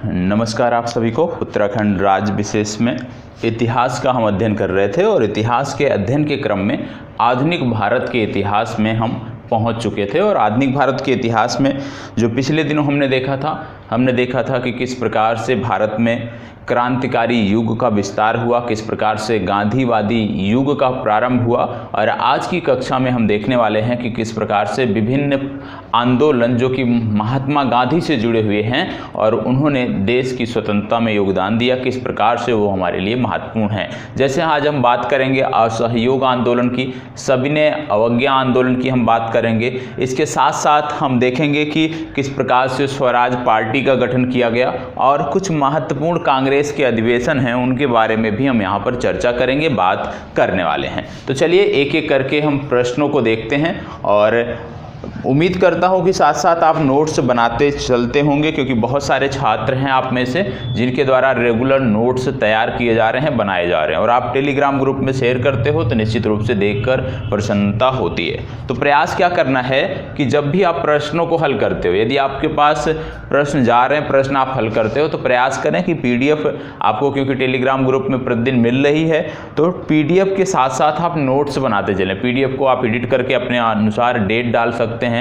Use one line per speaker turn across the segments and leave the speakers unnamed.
नमस्कार आप सभी को। उत्तराखंड राज्य विशेष में इतिहास का हम अध्ययन कर रहे थे और इतिहास के अध्ययन के क्रम में आधुनिक भारत के इतिहास में हम पहुंच चुके थे। और आधुनिक भारत के इतिहास में जो पिछले दिनों हमने देखा था कि किस प्रकार से भारत में क्रांतिकारी युग का विस्तार हुआ, किस प्रकार से गांधीवादी युग का प्रारंभ हुआ। और आज की कक्षा में हम देखने वाले हैं कि किस प्रकार से विभिन्न आंदोलन जो कि महात्मा गांधी से जुड़े हुए हैं और उन्होंने देश की स्वतंत्रता में योगदान दिया, किस प्रकार से वो हमारे लिए महत्वपूर्ण हैं। जैसे आज हम बात करेंगे असहयोग आंदोलन की, सविनय अवज्ञा आंदोलन की हम बात करेंगे। इसके साथ साथ हम देखेंगे कि किस प्रकार से स्वराज पार्टी का गठन किया गया और कुछ महत्वपूर्ण कांग्रेस के अधिवेशन हैं उनके बारे में भी हम यहाँ पर चर्चा करेंगे, बात करने वाले हैं। तो चलिए एक एक करके हम प्रश्नों को देखते हैं और उम्मीद करता हूँ कि साथ साथ आप नोट्स बनाते चलते होंगे, क्योंकि बहुत सारे छात्र हैं आप में से जिनके द्वारा रेगुलर नोट्स तैयार किए जा रहे हैं, बनाए जा रहे हैं। और आप टेलीग्राम ग्रुप में शेयर करते हो तो निश्चित रूप से देखकर प्रसन्नता होती है। तो प्रयास क्या करना है कि जब भी आप प्रश्नों को हल करते हो, यदि आपके पास प्रश्न जा रहे हैं, प्रश्न आप हल करते हो, तो प्रयास करें कि PDF आपको, क्योंकि टेलीग्राम ग्रुप में प्रतिदिन मिल रही है, तो PDF के साथ साथ आप नोट्स बनाते चलें। PDF को आप एडिट करके अपने अनुसार डेट डाल सकते हैं,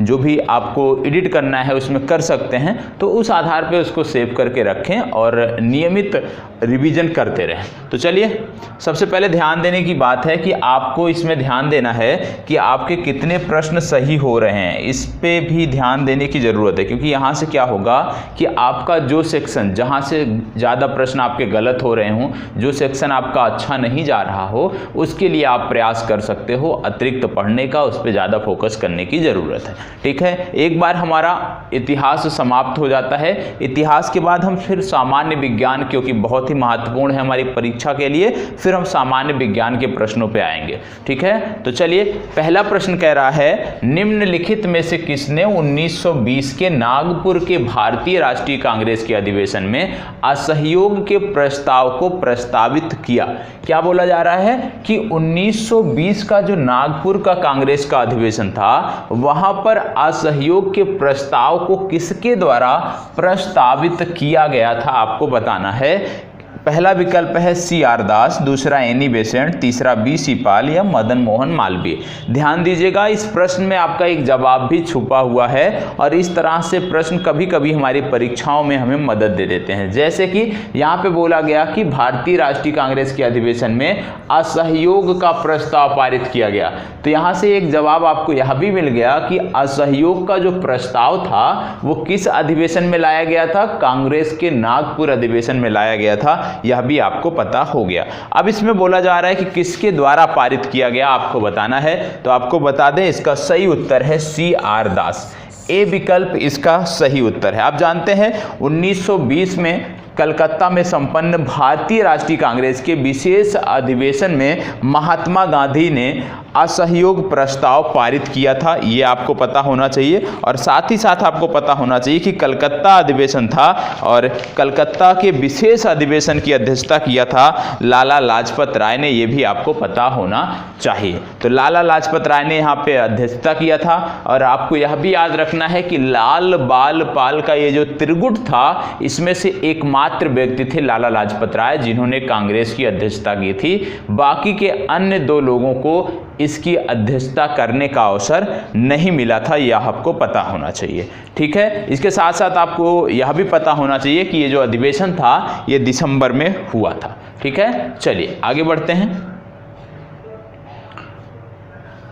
जो भी आपको एडिट करना है उसमें कर सकते हैं। तो उस आधार पे उसको सेव करके रखें और नियमित रिवीजन करते रहें। तो चलिए सबसे पहले ध्यान देने की बात है कि आपको इसमें ध्यान देना है कि आपके कितने प्रश्न सही हो रहे हैं, इस पे भी ध्यान देने की ज़रूरत है। क्योंकि यहाँ से क्या होगा कि आपका जो सेक्शन, जहाँ से ज़्यादा प्रश्न आपके गलत हो रहे हों, जो सेक्शन आपका अच्छा नहीं जा रहा हो, उसके लिए आप प्रयास कर सकते हो अतिरिक्त पढ़ने का, उस पर ज़्यादा फोकस करने की ज़रूरत है। ठीक है, एक बार हमारा इतिहास समाप्त हो जाता है। इतिहास के बाद हम फिर सामान्य विज्ञान, क्योंकि बहुत ही महत्वपूर्ण है हमारी परीक्षा के लिए, फिर हम सामान्य विज्ञान के प्रश्नों पे आएंगे। ठीक है, तो चलिए पहला प्रश्न कह रहा है, निम्नलिखित में से किसने 1920 के नागपुर के भारतीय राष्ट्रीय कांग्रेस के अधिवेशन में असहयोग के प्रस्ताव को प्रस्तावित किया। क्या बोला जा रहा है कि 1920 का जो नागपुर का कांग्रेस का अधिवेशन था, वहां पर असहयोग के प्रस्ताव को किसके द्वारा प्रस्तावित किया गया था, आपको बताना है। पहला विकल्प है CR दास, दूसरा एनी बेसेंट, तीसरा BC पाल या मदन मोहन मालवीय। ध्यान दीजिएगा, इस प्रश्न में आपका एक जवाब भी छुपा हुआ है और इस तरह से प्रश्न कभी कभी हमारी परीक्षाओं में हमें मदद दे देते हैं। जैसे कि यहाँ पे बोला गया कि भारतीय राष्ट्रीय कांग्रेस के अधिवेशन में असहयोग का प्रस्ताव पारित किया गया, तो यहाँ से एक जवाब आपको यह भी मिल गया कि असहयोग का जो प्रस्ताव था वो किस अधिवेशन में लाया गया था, कांग्रेस के नागपुर अधिवेशन में लाया गया था। यह भी आपको पता हो गया। अब इसमें बोला जा रहा है कि किसके द्वारा पारित किया गया, आपको बताना है। तो आपको बता दें, इसका सही उत्तर है CR दास। ए विकल्प इसका सही उत्तर है। आप जानते हैं 1920 में कलकत्ता में संपन्न भारतीय राष्ट्रीय कांग्रेस के विशेष अधिवेशन में महात्मा गांधी ने असहयोग प्रस्ताव पारित किया था, ये आपको पता होना चाहिए। और साथ ही साथ आपको पता होना चाहिए कि कलकत्ता अधिवेशन था और कलकत्ता के विशेष अधिवेशन की अध्यक्षता किया था लाला लाजपत राय ने, ये भी आपको पता होना चाहिए। तो लाला लाजपत राय ने यहाँ पे अध्यक्षता किया था। और आपको यह भी याद रखना है कि लाल बाल पाल का ये जो त्रिगुट था, इसमें से एकमात्र व्यक्ति थे लाला लाजपत राय जिन्होंने कांग्रेस की अध्यक्षता की थी। बाकी के अन्य दो लोगों को इसकी अध्यक्षता करने का अवसर नहीं मिला था, यह आपको पता होना चाहिए। ठीक है, इसके साथ साथ आपको यह भी पता होना चाहिए कि ये जो अधिवेशन था ये दिसंबर में हुआ था। ठीक है, चलिए आगे बढ़ते हैं।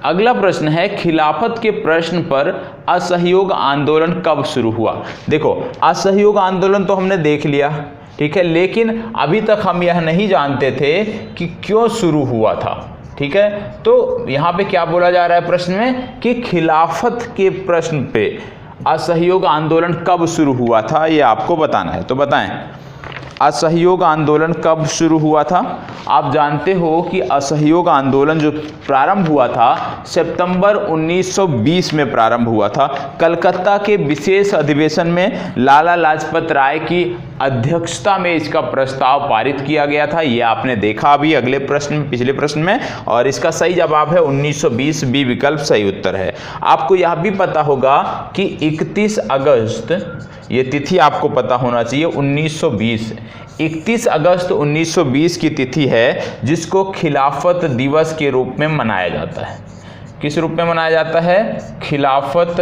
अगला प्रश्न है, खिलाफत के प्रश्न पर असहयोग आंदोलन कब शुरू हुआ। देखो, असहयोग आंदोलन तो हमने देख लिया, ठीक है, लेकिन अभी तक हम यह नहीं जानते थे कि क्यों शुरू हुआ था। ठीक है, तो यहाँ पे क्या बोला जा रहा है प्रश्न में कि खिलाफत के प्रश्न पे असहयोग आंदोलन कब शुरू हुआ था, ये आपको बताना है। तो बताएं। असहयोग आंदोलन कब शुरू हुआ था? आप जानते हो कि असहयोग आंदोलन जो प्रारंभ हुआ था सितंबर 1920 में प्रारंभ हुआ था। कलकत्ता के विशेष अधिवेशन में लाला लाजपत राय की अध्यक्षता में इसका प्रस्ताव पारित किया गया था। ये आपने देखा अभी अगले प्रश्न में, पिछले प्रश्न में, और इसका सही जवाब है 1920, बी विकल्प सही उत्तर है। आपको यह भी पता होगा कि 31 अगस्त, ये तिथि आपको पता होना चाहिए, 1920, 31 अगस्त 1920 की तिथि है जिसको खिलाफत दिवस के रूप में मनाया जाता है। किस रूप में मनाया जाता है? खिलाफत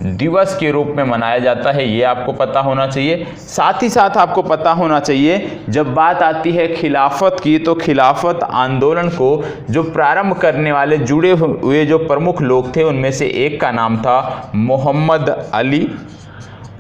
दिवस के रूप में मनाया जाता है, ये आपको पता होना चाहिए। साथ ही साथ आपको पता होना चाहिए जब बात आती है खिलाफत की, तो खिलाफत आंदोलन को जो प्रारंभ करने वाले जुड़े हुए जो प्रमुख लोग थे उनमें से एक का नाम था मोहम्मद अली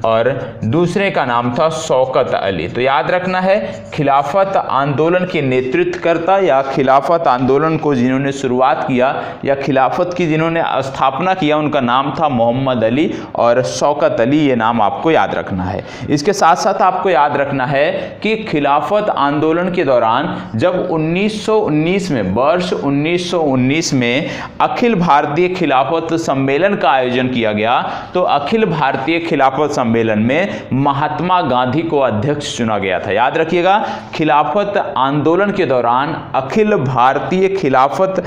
और दूसरे का नाम था शौकत अली। तो याद रखना है, खिलाफत आंदोलन के नेतृत्वकर्ता या खिलाफत आंदोलन को जिन्होंने शुरुआत किया या खिलाफत की जिन्होंने स्थापना किया उनका नाम था मोहम्मद अली और शौकत अली, ये नाम आपको याद रखना है। इसके साथ साथ आपको याद रखना है कि खिलाफत आंदोलन के दौरान जब 1919 में, वर्ष 1919 में अखिल भारतीय खिलाफत सम्मेलन का आयोजन किया गया, तो अखिल भारतीय खिलाफत सम्मेलन में महात्मा गांधी को अध्यक्ष चुना गया था। याद रखिएगा, खिलाफत आंदोलन के दौरान अखिल भारतीय खिलाफत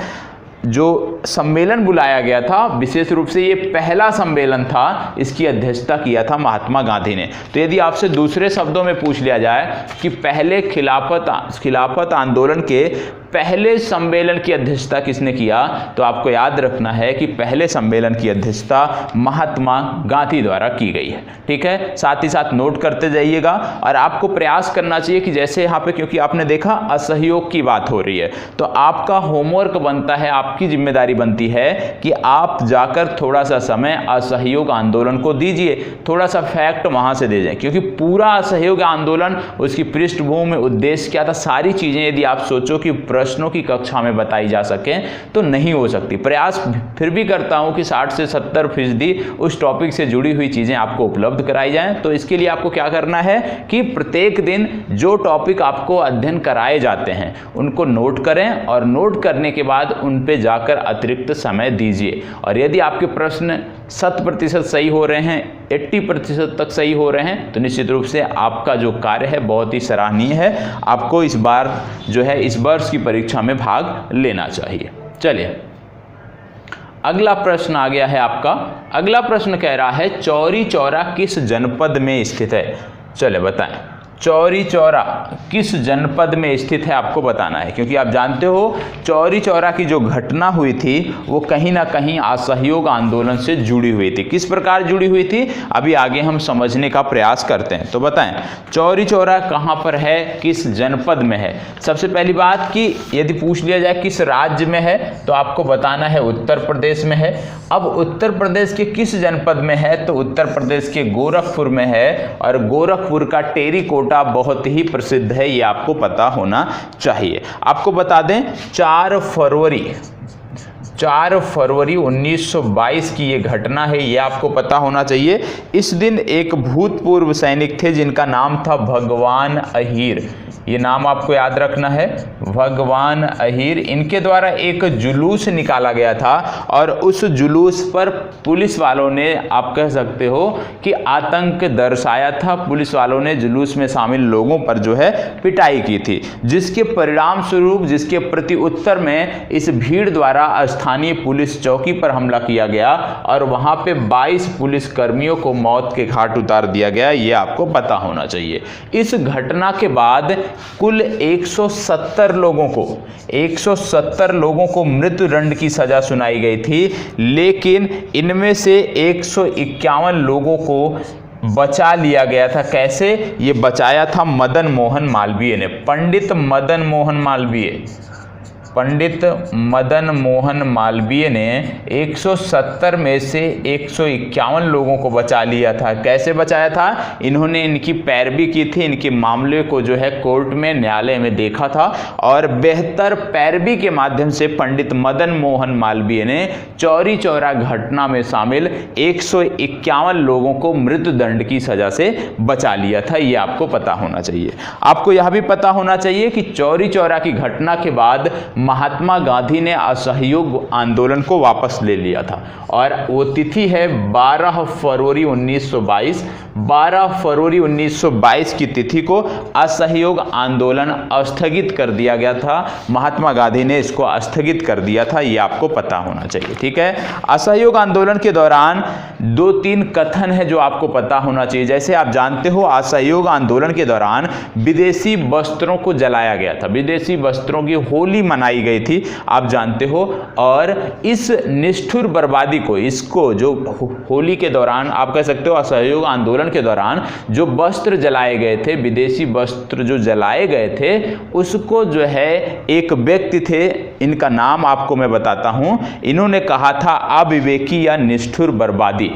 जो सम्मेलन बुलाया गया था, विशेष रूप से ये पहला सम्मेलन था, इसकी अध्यक्षता किया था महात्मा गांधी ने। तो यदि आपसे दूसरे शब्दों में पूछ लिया जाए कि पहले खिलाफत आंदोलन के पहले सम्मेलन की अध्यक्षता किसने किया, तो आपको याद रखना है कि पहले सम्मेलन की अध्यक्षता महात्मा गांधी द्वारा की गई है। ठीक है, साथ ही साथ नोट करते जाइएगा और आपको प्रयास करना चाहिए कि जैसे यहाँ पे, क्योंकि आपने देखा असहयोग की बात हो रही है, तो आपका होमवर्क बनता है, आपकी जिम्मेदारी बनती है कि आप जाकर थोड़ा सा समय असहयोग आंदोलन को दीजिए, थोड़ा सा फैक्ट वहां से दे जाए, क्योंकि पूरा असहयोग आंदोलन, उसकी पृष्ठभूमि, उद्देश्य क्या था, सारी चीजें यदि आप सोचो कि प्रश्नों की कक्षा में बताई जा सके तो नहीं हो सकती। प्रयास फिर भी करता हूं कि 60 से 70% उस टॉपिक से जुड़ी हुई चीजें आपको उपलब्ध कराई जाएं। तो इसके लिए आपको क्या करना है कि प्रत्येक दिन जो टॉपिक आपको अध्ययन कराए जाते हैं उनको नोट करें और नोट करने के बाद उन पे जाकर अतिरिक्त समय दीजिए। और यदि आपके प्रश्न 100% सही हो रहे हैं, 80% तक सही हो रहे हैं, तो निश्चित रूप से आपका जो कार्य है बहुत ही सराहनीय है। आपको इस बार जो है इस वर्ष की परीक्षा में भाग लेना चाहिए। चलिए, अगला प्रश्न आ गया है आपका। अगला प्रश्न कह रहा है चौरी चौरा किस जनपद में स्थित है? चले बताएं, चौरी चौरा किस जनपद में स्थित है आपको बताना है, क्योंकि आप जानते हो चौरी चौरा की जो घटना हुई थी वो कहीं ना कहीं असहयोग आंदोलन से जुड़ी हुई थी। किस प्रकार जुड़ी हुई थी, अभी आगे हम समझने का प्रयास करते हैं। तो बताएं, चौरी चौरा कहाँ पर है, किस जनपद में है? सबसे पहली बात कि यदि पूछ लिया जाए किस राज्य में है, तो आपको बताना है उत्तर प्रदेश में है। अब उत्तर प्रदेश के किस जनपद में है, तो उत्तर प्रदेश के गोरखपुर में है, और गोरखपुर का टेरीकोटा बहुत ही प्रसिद्ध है, ये आपको पता होना चाहिए। आपको बता दें 4 फरवरी 1922 की ये घटना है, ये आपको पता होना चाहिए। इस दिन एक भूतपूर्व सैनिक थे जिनका नाम था भगवान अहीर, ये नाम आपको याद रखना है, भगवान अहीर। इनके द्वारा एक जुलूस निकाला गया था और उस जुलूस पर पुलिस वालों ने, आप कह सकते हो कि आतंक दर्शाया था। पुलिस वालों ने जुलूस में शामिल लोगों पर जो है पिटाई की थी, जिसके परिणाम स्वरूप, जिसके प्रति उत्तर में इस भीड़ द्वारा स्थानीय पुलिस चौकी पर हमला किया गया और वहां पे 22 पुलिस कर्मियों को मौत के घाट उतार दिया गया, ये आपको पता होना चाहिए। इस घटना के बाद कुल 170 लोगों को मृत्युदंड की सजा सुनाई गई थी, लेकिन इनमें से 151 लोगों को बचा लिया गया था। कैसे ये बचाया था? मदन मोहन मालवीय ने, पंडित मदन मोहन मालवीय। पंडित मदन मोहन मालवीय ने 170 में से 151 लोगों को बचा लिया था। कैसे बचाया था? इन्होंने इनकी पैरवी की थी, इनके मामले को जो है कोर्ट में, न्यायालय में देखा था और बेहतर पैरवी के माध्यम से पंडित मदन मोहन मालवीय ने चौरी चौरा घटना में शामिल 151 लोगों को मृत्युदंड की सजा से बचा लिया था। ये आपको पता होना चाहिए। आपको यह भी पता होना चाहिए कि चौरी चौरा की घटना के बाद महात्मा गांधी ने असहयोग आंदोलन को वापस ले लिया था और वो तिथि है 12 फरवरी 1922। 12 फरवरी 1922 की तिथि को असहयोग आंदोलन स्थगित कर दिया गया था। महात्मा गांधी ने इसको स्थगित कर दिया था, ये आपको पता होना चाहिए। ठीक है, असहयोग आंदोलन के दौरान 2-3 कथन है जो आपको पता होना चाहिए। जैसे आप जानते हो, असहयोग आंदोलन के दौरान विदेशी वस्त्रों को जलाया गया था, विदेशी वस्त्रों की होली मनाई गई थी, आप जानते हो। और इस निष्ठुर बर्बादी को, इसको जो होली के दौरान आप कह सकते हो असहयोग आंदोलन के दौरान जो वस्त्र जलाए गए थे, विदेशी वस्त्र जो जलाए गए थे, उसको जो है एक व्यक्ति थे, इनका नाम आपको मैं बताता हूं। इन्होंने कहा था अविवेकी या निष्ठुर बर्बादी।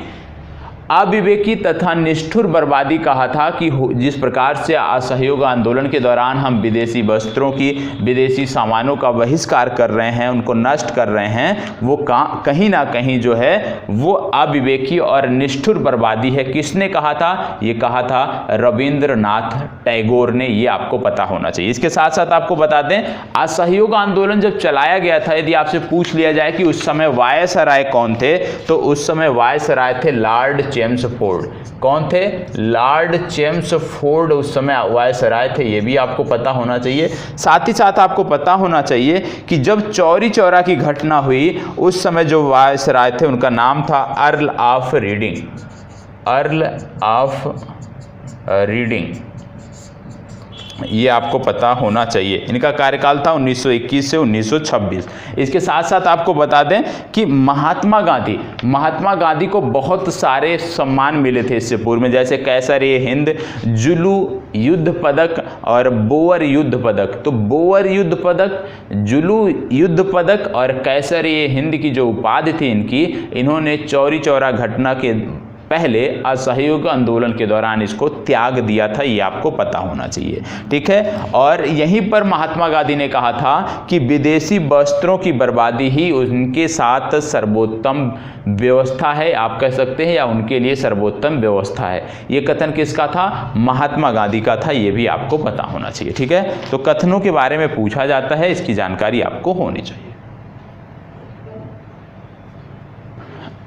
अविवेकी तथा निष्ठुर बर्बादी कहा था कि जिस प्रकार से असहयोग आंदोलन के दौरान हम विदेशी वस्त्रों की, विदेशी सामानों का बहिष्कार कर रहे हैं, उनको नष्ट कर रहे हैं, वो कहीं ना कहीं जो है वो अविवेकी और निष्ठुर बर्बादी है। किसने कहा था? ये कहा था रविंद्रनाथ टैगोर ने। ये आपको पता होना चाहिए। इसके साथ साथ आपको बता दें, असहयोग आंदोलन जब चलाया गया था, यदि आपसे पूछ लिया जाए कि उस समय वायसराय कौन थे, तो उस समय वायसराय थे लॉर्ड चेम्सफोर्ड। कौन थे? लॉर्ड चेम्सफोर्ड उस समय वायसराय थे। ये भी आपको पता होना चाहिए। साथ ही साथ आपको पता होना चाहिए कि जब चौरी चौरा की घटना हुई, उस समय जो वायसराय थे उनका नाम था earl of reading. Earl of reading, ये आपको पता होना चाहिए। इनका कार्यकाल था 1921 से 1926। इसके साथ साथ आपको बता दें कि महात्मा गांधी को बहुत सारे सम्मान मिले थे इससे पूर्व में, जैसे कैसर-ए-हिंद, जुलू युद्ध पदक और बोअर युद्ध पदक। तो बोअर युद्ध पदक, जुलू युद्ध पदक और कैसर-ए-हिंद की जो उपाधि थी इनकी, इन्होंने चौरी चौरा घटना के पहले असहयोग आंदोलन के दौरान इसको त्याग दिया था। ये आपको पता होना चाहिए। ठीक है, और यहीं पर महात्मा गांधी ने कहा था कि विदेशी वस्त्रों की बर्बादी ही उनके साथ सर्वोत्तम व्यवस्था है, आप कह सकते हैं, या उनके लिए सर्वोत्तम व्यवस्था है। ये कथन किसका था? महात्मा गांधी का था। ये भी आपको पता होना चाहिए। ठीक है, तो कथनों के बारे में पूछा जाता है, इसकी जानकारी आपको होनी चाहिए।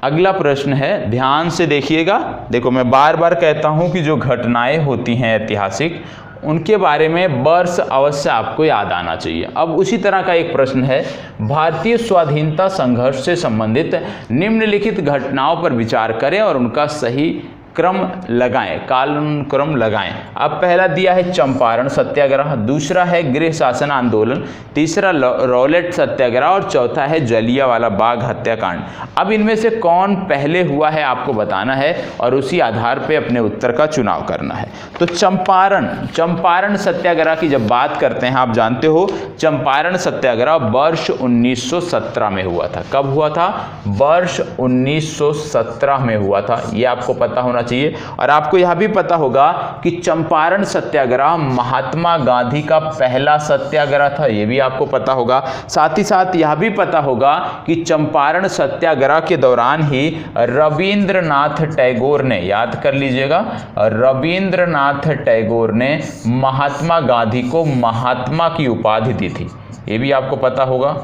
अगला प्रश्न है, ध्यान से देखिएगा। देखो, मैं बार बार कहता हूं कि जो घटनाएं होती हैं ऐतिहासिक, उनके बारे में वर्ष अवश्य आपको याद आना चाहिए। अब उसी तरह का एक प्रश्न है, भारतीय स्वाधीनता संघर्ष से संबंधित निम्नलिखित घटनाओं पर विचार करें और उनका सही क्रम लगाएं, कालक्रम लगाएं। अब पहला दिया है चंपारण सत्याग्रह, दूसरा है गृह शासन आंदोलन, तीसरा रॉलेट सत्याग्रह और चौथा है जलियांवाला बाग हत्याकांड। अब इनमें से कौन पहले हुआ है आपको बताना है और उसी आधार पे अपने उत्तर का चुनाव करना है। तो चंपारण सत्याग्रह की जब बात करते हैं, आप जानते हो चंपारण सत्याग्रह वर्ष 1917 में हुआ था। कब हुआ था? वर्ष 1917 में हुआ था। ये आपको पता होना चाहिए। और आपको यह भी पता होगा कि चंपारण सत्याग्रह महात्मा गांधी का पहला सत्याग्रह था। यह भी आपको पता होगा। साथ ही साथ यह भी पता होगा कि चंपारण सत्याग्रह के दौरान ही रविंद्रनाथ टैगोर ने, याद कर लीजिएगा, रविंद्रनाथ टैगोर ने महात्मा गांधी को महात्मा की उपाधि दी थी। यह भी आपको पता होगा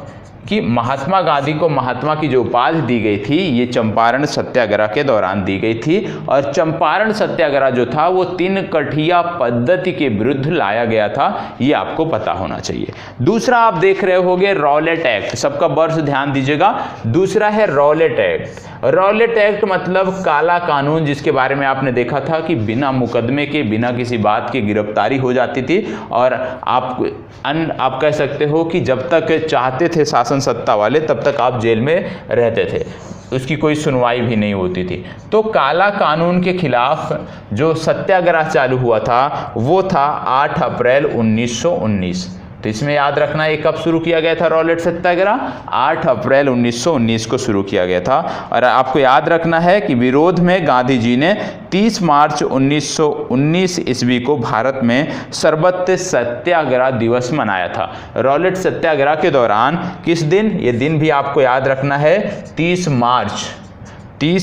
कि महात्मा गांधी को महात्मा की जो उपाधि दी गई थी, ये चंपारण सत्याग्रह के दौरान दी गई थी। और चंपारण सत्याग्रह जो था वो 3 कठिया पद्धति के विरुद्ध लाया गया था। ये आपको पता होना चाहिए। दूसरा आप देख रहे होंगे रॉलेट एक्ट, सबका वर्ष ध्यान दीजिएगा। दूसरा है रॉलेट एक्ट। रॉलेट एक्ट मतलब काला कानून, जिसके बारे में आपने देखा था कि बिना मुकदमे के, बिना किसी बात की गिरफ्तारी हो जाती थी और आप कह सकते हो कि जब तक चाहते थे शासन सत्ता वाले तब तक आप जेल में रहते थे, उसकी कोई सुनवाई भी नहीं होती थी। तो काला कानून के खिलाफ जो सत्याग्रह चालू हुआ था वो था 8 अप्रैल 1919। तो इसमें याद रखना ये कब शुरू किया गया था रॉलेट सत्याग्रह, 8 अप्रैल 1919 को शुरू किया गया था। और आपको याद रखना है कि विरोध में गांधी जी ने 30 मार्च 1919 ईस्वी को भारत में सर्वत्र सत्याग्रह दिवस मनाया था। रॉलेट सत्याग्रह के दौरान किस दिन, ये दिन भी आपको याद रखना है, 30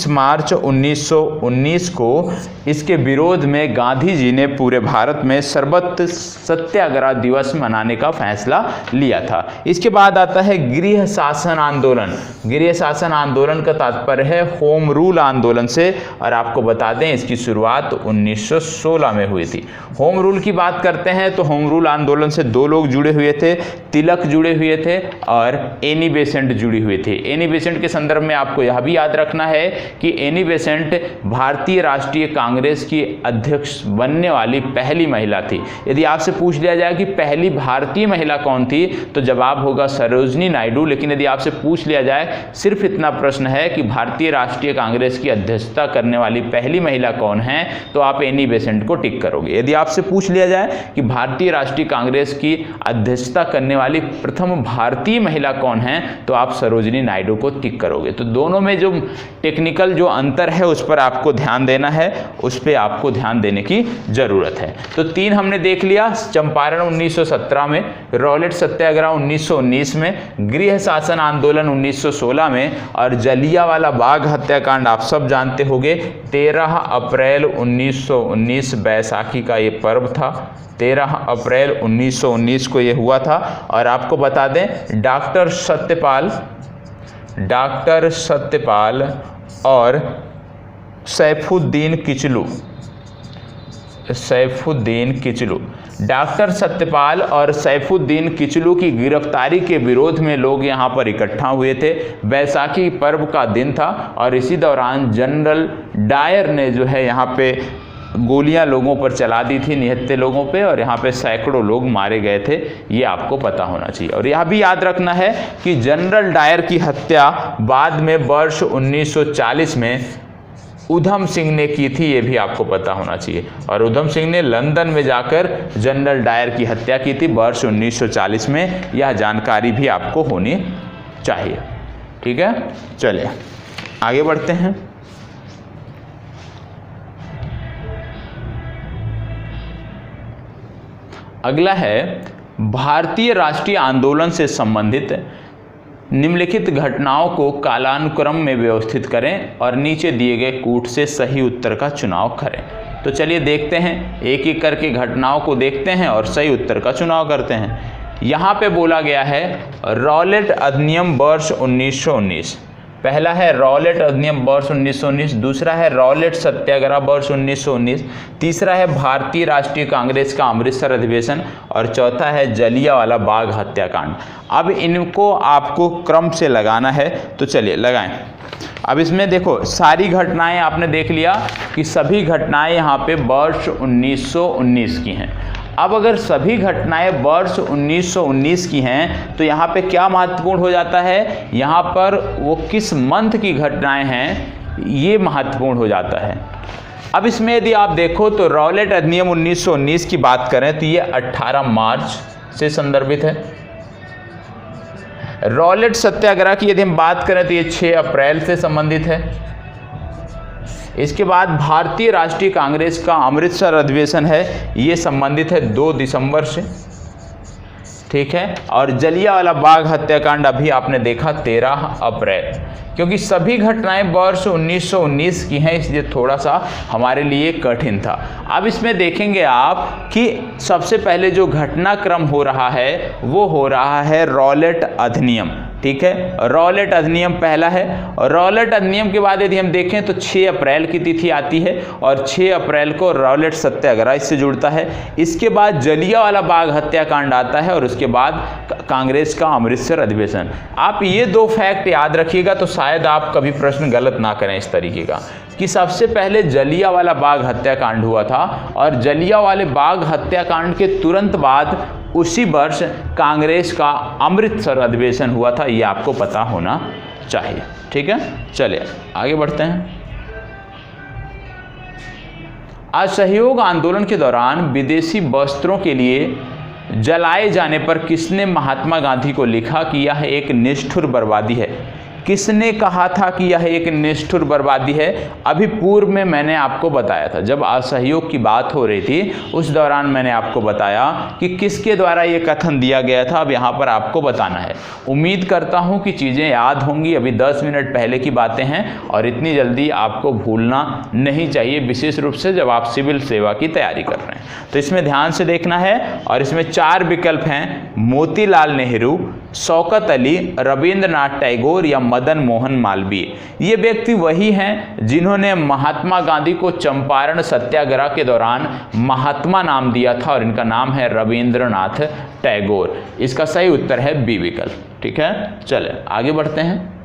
मार्च 1919 को इसके विरोध में गांधी जी ने पूरे भारत में सर्वत्र सत्याग्रह दिवस मनाने का फैसला लिया था। इसके बाद आता है गृह शासन आंदोलन। गृह शासन आंदोलन का तात्पर्य है होम रूल आंदोलन से, और आपको बता दें इसकी शुरुआत 1916 में हुई थी। होम रूल की बात करते हैं तो होम रूल आंदोलन से 2 लोग जुड़े हुए थे, तिलक जुड़े हुए थे और एनी बेसेंट जुड़ी हुई थी। एनी बेसेंट के संदर्भ में आपको यह भी याद रखना है कि एनी बेसेंट भारतीय राष्ट्रीय कांग्रेस की अध्यक्ष बनने वाली पहली महिला थी। यदि आपसे पूछ लिया जाए कि पहली भारतीय महिला कौन थी तो जवाब होगा सरोजनी नायडू। लेकिन यदि आपसे पूछ लिया जाए, सिर्फ इतना प्रश्न है कि भारतीय राष्ट्रीय कांग्रेस की अध्यक्षता करने वाली पहली महिला कौन है, तो आप एनी बेसेंट को टिक करोगे। यदि आपसे पूछ लिया जाए कि भारतीय राष्ट्रीय कांग्रेस की अध्यक्षता करने वाली प्रथम भारतीय महिला कौन है, तो आप सरोजनी नायडू को टिक करोगे। तो दोनों में जो टेक्निकल जो अंतर है उस पर आपको ध्यान देना है, उस पर आपको ध्यान देने की जरूरत है। तो 3 हमने देख लिया, चंपारण 1917 में, रॉलेट सत्याग्रह 1919 में, गृह शासन आंदोलन 1916 में, और जलियांवाला बाग हत्याकांड आप सब जानते होंगे 13 अप्रैल 1919 बैसाखी का ये पर्व था। 13 अप्रैल 1919 को ये हुआ था। और आपको बता दें डॉक्टर सत्यपाल और सैफुद्दीन किचलू, डॉक्टर सत्यपाल और सैफुद्दीन किचलू की गिरफ्तारी के विरोध में लोग यहाँ पर इकट्ठा हुए थे। बैसाखी पर्व का दिन था और इसी दौरान जनरल डायर ने जो है यहाँ पे गोलियां लोगों पर चला दी थी, निहत्थे लोगों पे, और यहाँ पे सैकड़ों लोग मारे गए थे। ये आपको पता होना चाहिए। और यह भी याद रखना है कि जनरल डायर की हत्या बाद में वर्ष 1940 में उधम सिंह ने की थी, ये भी आपको पता होना चाहिए। और उधम सिंह ने लंदन में जाकर जनरल डायर की हत्या की थी वर्ष 1940 में। यह जानकारी भी आपको होनी चाहिए। ठीक है, चलिए आगे बढ़ते हैं। अगला है भारतीय राष्ट्रीय आंदोलन से संबंधित निम्नलिखित घटनाओं को कालानुक्रम में व्यवस्थित करें और नीचे दिए गए कूट से सही उत्तर का चुनाव करें। तो चलिए देखते हैं, एक एक करके घटनाओं को देखते हैं और सही उत्तर का चुनाव करते हैं। यहाँ पे बोला गया है रॉलेट अधिनियम वर्ष 1919। पहला है रॉलेट अधिनियम वर्ष 1919, दूसरा है रॉलेट सत्याग्रह वर्ष 1919, तीसरा है भारतीय राष्ट्रीय कांग्रेस का अमृतसर अधिवेशन, और चौथा है जलियांवाला बाग हत्याकांड। अब इनको आपको क्रम से लगाना है, तो चलिए लगाएं। अब इसमें देखो सारी घटनाएं आपने देख लिया कि सभी घटनाएं यहाँ पे वर्ष 1919 की हैं। अब अगर सभी घटनाएं वर्ष 1919 की हैं तो यहाँ पे क्या महत्वपूर्ण हो जाता है, यहाँ पर वो किस मंथ की घटनाएं हैं ये महत्वपूर्ण हो जाता है। अब इसमें यदि आप देखो तो रॉलेट अधिनियम 1919 की बात करें तो ये 18 मार्च से संदर्भित है। रॉलेट सत्याग्रह की यदि हम बात करें तो ये 6 अप्रैल से संबंधित है। इसके बाद भारतीय राष्ट्रीय कांग्रेस का अमृतसर अधिवेशन है, ये संबंधित है 2 दिसंबर से। ठीक है, और जलियांवाला बाग हत्याकांड अभी आपने देखा 13 अप्रैल। क्योंकि सभी घटनाएं वर्ष 1919 की हैं इसलिए थोड़ा सा हमारे लिए कठिन था। अब इसमें देखेंगे आप कि सबसे पहले जो घटनाक्रम हो रहा है वो हो रहा है रॉलेट अधिनियम। ठीक है, रॉलेट अधिनियम पहला है, और रॉलेट अधिनियम के बाद यदि हम देखें तो 6 अप्रैल की तिथि आती है और 6 अप्रैल को रॉलेट सत्याग्रह इससे जुड़ता है। इसके बाद जलियांवाला बाग हत्याकांड आता है और उसके बाद कांग्रेस का अमृतसर अधिवेशन। आप ये 2 फैक्ट याद रखिएगा तो शायद आप कभी प्रश्न गलत ना करें इस तरीके का, कि सबसे पहले जलियांवाला बाग हत्याकांड हुआ था और जलियांवाले बाग हत्याकांड के तुरंत बाद उसी वर्ष कांग्रेस का अमृतसर अधिवेशन हुआ था। ये आपको पता होना चाहिए। ठीक है, चलिए आगे बढ़ते हैं। असहयोग आंदोलन के दौरान विदेशी वस्त्रों के लिए जलाए जाने पर किसने महात्मा गांधी को लिखा कि यह एक निष्ठुर बर्बादी है? किसने कहा था कि यह एक निष्ठुर बर्बादी है? अभी पूर्व में मैंने आपको बताया था, जब असहयोग की बात हो रही थी उस दौरान मैंने आपको बताया कि किसके द्वारा ये कथन दिया गया था। अब यहाँ पर आपको बताना है। उम्मीद करता हूँ कि चीज़ें याद होंगी, अभी 10 मिनट पहले की बातें हैं और इतनी जल्दी आपको भूलना नहीं चाहिए, विशेष रूप से जब आप सिविल सेवा की तैयारी कर रहे हैं। तो इसमें ध्यान से देखना है और इसमें 4 विकल्प हैं: मोतीलाल नेहरू, शौकत अली, रविंद्रनाथ टैगोर या मदन मोहन मालवीय। ये व्यक्ति वही हैं जिन्होंने महात्मा गांधी को चंपारण सत्याग्रह के दौरान महात्मा नाम दिया था और इनका नाम है रविंद्रनाथ टैगोर। इसका सही उत्तर है बी विकल्प। ठीक है, चले आगे बढ़ते हैं।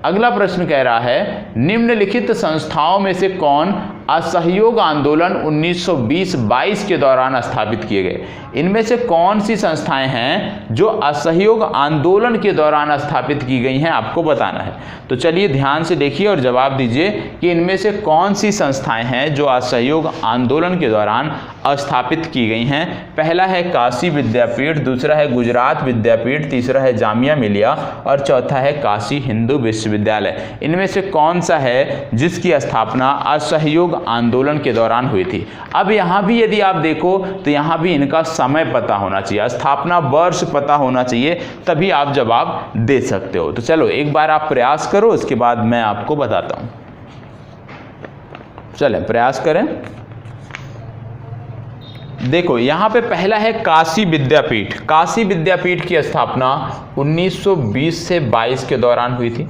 अगला प्रश्न कह रहा है, निम्नलिखित संस्थाओं में से कौन असहयोग आंदोलन 1920-22 के दौरान स्थापित किए गए? इनमें से कौन सी संस्थाएं हैं जो असहयोग आंदोलन के दौरान स्थापित की गई हैं, आपको बताना है। तो चलिए ध्यान से देखिए और जवाब दीजिए कि इनमें से कौन सी संस्थाएं हैं जो असहयोग आंदोलन के दौरान स्थापित की गई हैं। पहला है काशी विद्यापीठ, दूसरा है गुजरात विद्यापीठ, तीसरा है जामिया मिलिया और चौथा है काशी हिंदू विश्वविद्यालय। इनमें से कौन सा है जिसकी स्थापना असहयोग आंदोलन के दौरान हुई थी? अब यहाँ भी यदि आप देखो तो यहाँ भी इनका समय पता होना चाहिए, स्थापना वर्ष पता होना चाहिए, तभी आप जवाब दे सकते हो। तो चलो एक बार आप प्रयास करो, उसके बाद मैं आपको बताता हूँ। चले प्रयास करें। देखो यहाँ पे पहला है काशी विद्यापीठ। काशी विद्यापीठ की स्थापना 1920 से 22 के दौरान हुई थी।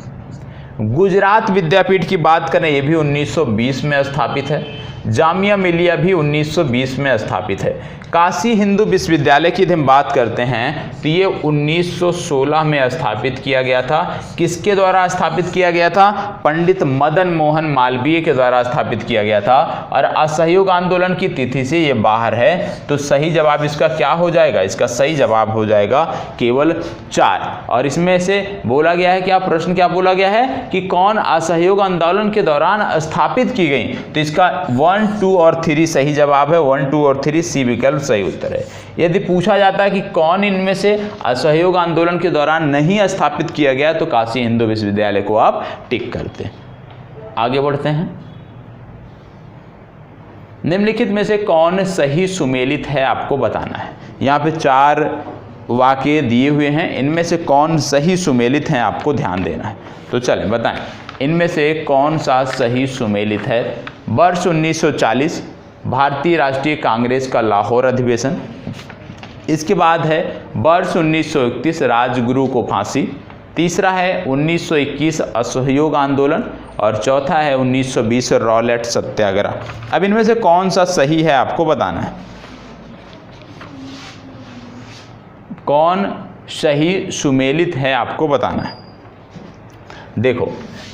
गुजरात विद्यापीठ की बात करें, ये भी 1920 में स्थापित है। जामिया मिलिया भी 1920 में स्थापित है। काशी हिंदू विश्वविद्यालय की यदि हम बात करते हैं तो ये 1916 में स्थापित किया गया था। किसके द्वारा स्थापित किया गया था? पंडित मदन मोहन मालवीय के द्वारा स्थापित किया गया था। और असहयोग आंदोलन की तिथि से ये बाहर है, तो सही जवाब इसका क्या हो जाएगा? इसका सही जवाब हो जाएगा केवल 4। और इसमें से बोला गया है, क्या प्रश्न क्या बोला गया है कि कौन असहयोग आंदोलन के दौरान स्थापित की गई? तो इसका 1, 2 और 3 सही जवाब है। 1, 2 और 3 सी विकल्प सही उत्तर है। यदि पूछा जाता है कि कौन इनमें से असहयोग आंदोलन के दौरान नहीं स्थापित किया गया, तो काशी हिंदू विश्वविद्यालय को आप टिक करते हैं। आगे बढ़ते हैं। निम्नलिखित में से कौन सही सुमेलित है, आपको बताना है। यहाँ पे 4 वाक्य दिए हुए हैं, इनमें से कौन सही सुमेलित हैं, आपको ध्यान देना है। तो चलें बताएं, इनमें से कौन सा सही सुमेलित है? वर्ष 1940 भारतीय राष्ट्रीय कांग्रेस का लाहौर अधिवेशन। इसके बाद है वर्ष 1931 राजगुरु को फांसी। तीसरा है 1921 असहयोग आंदोलन और चौथा है 1920 रॉलेट सत्याग्रह। अब इनमें से कौन सा सही है, आपको बताना है। कौन सही सुमेलित है, आपको बताना है। देखो